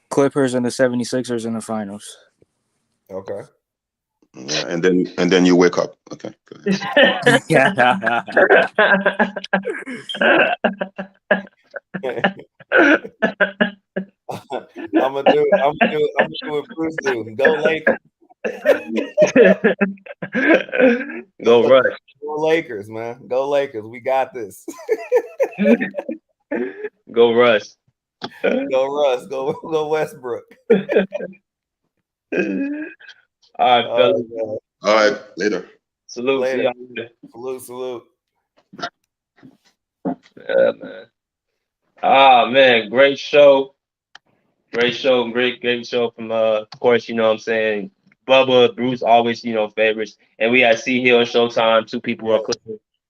Clippers and the 76ers in the finals. Okay. Yeah, and then you wake up. Okay, good. I'm gonna do what Bruce do. Go Lakers. Go Rush. Go Lakers, man. Go Lakers. We got this. Go Russ. Go Russ. Go Westbrook. All right, fellas. All right, later. Salute. Later. See y'all later. Salute. Yeah, man. Ah, man, great show. Great show from of course, you know what I'm saying, Bubba, Bruce, always, you know, favorites. And we had C Hill and Showtime, two people who are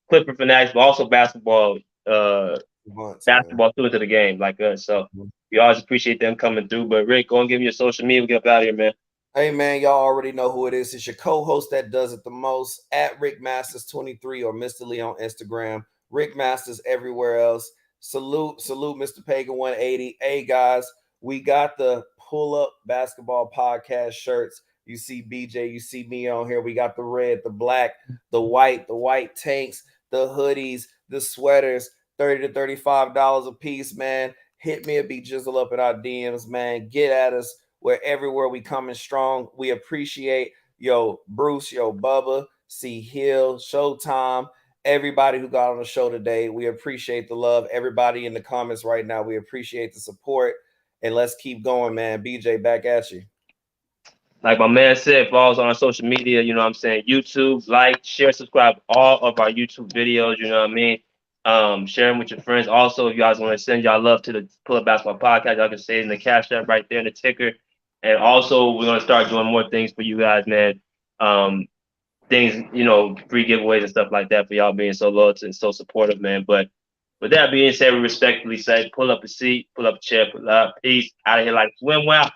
Clipper fanatics, but also basketball students of the game like us. So we always appreciate them coming through. But Rick, go and give me your social media. We'll get up out of here, man. Hey man, y'all already know who it is. It's your co-host that does it the most, at Rick Masters 23 or Mr. Lee on Instagram. Rick Masters everywhere else. Salute, Mr. Pagan 180. Hey guys, we got the Pull Up Basketball Podcast shirts. You see BJ, you see me on here. We got the red, the black, the white tanks, the hoodies, the sweaters, $30 to $35 a piece, man. Hit me, be jizzle up in our DMs, man. Get at us. We're everywhere. We coming strong. We appreciate Bruce, Bubba, C Hill, Showtime, everybody who got on the show today. We appreciate the love. Everybody in the comments right now, we appreciate the support. And let's keep going, man. BJ, back at you. Like my man said, follow us on our social media, you know what I'm saying? YouTube, like, share, subscribe all of our YouTube videos, you know what I mean? Share them with your friends. Also, if you guys want to send y'all love to the Pull Up Basketball Podcast, y'all can say it in the Cash App right there in the ticker. And also, we're going to start doing more things for you guys, man. Things, you know, free giveaways and stuff like that for y'all being so loyal and so supportive, man. But with that being said, we respectfully say, pull up a seat, pull up a chair, pull up, peace, out of here like swim well.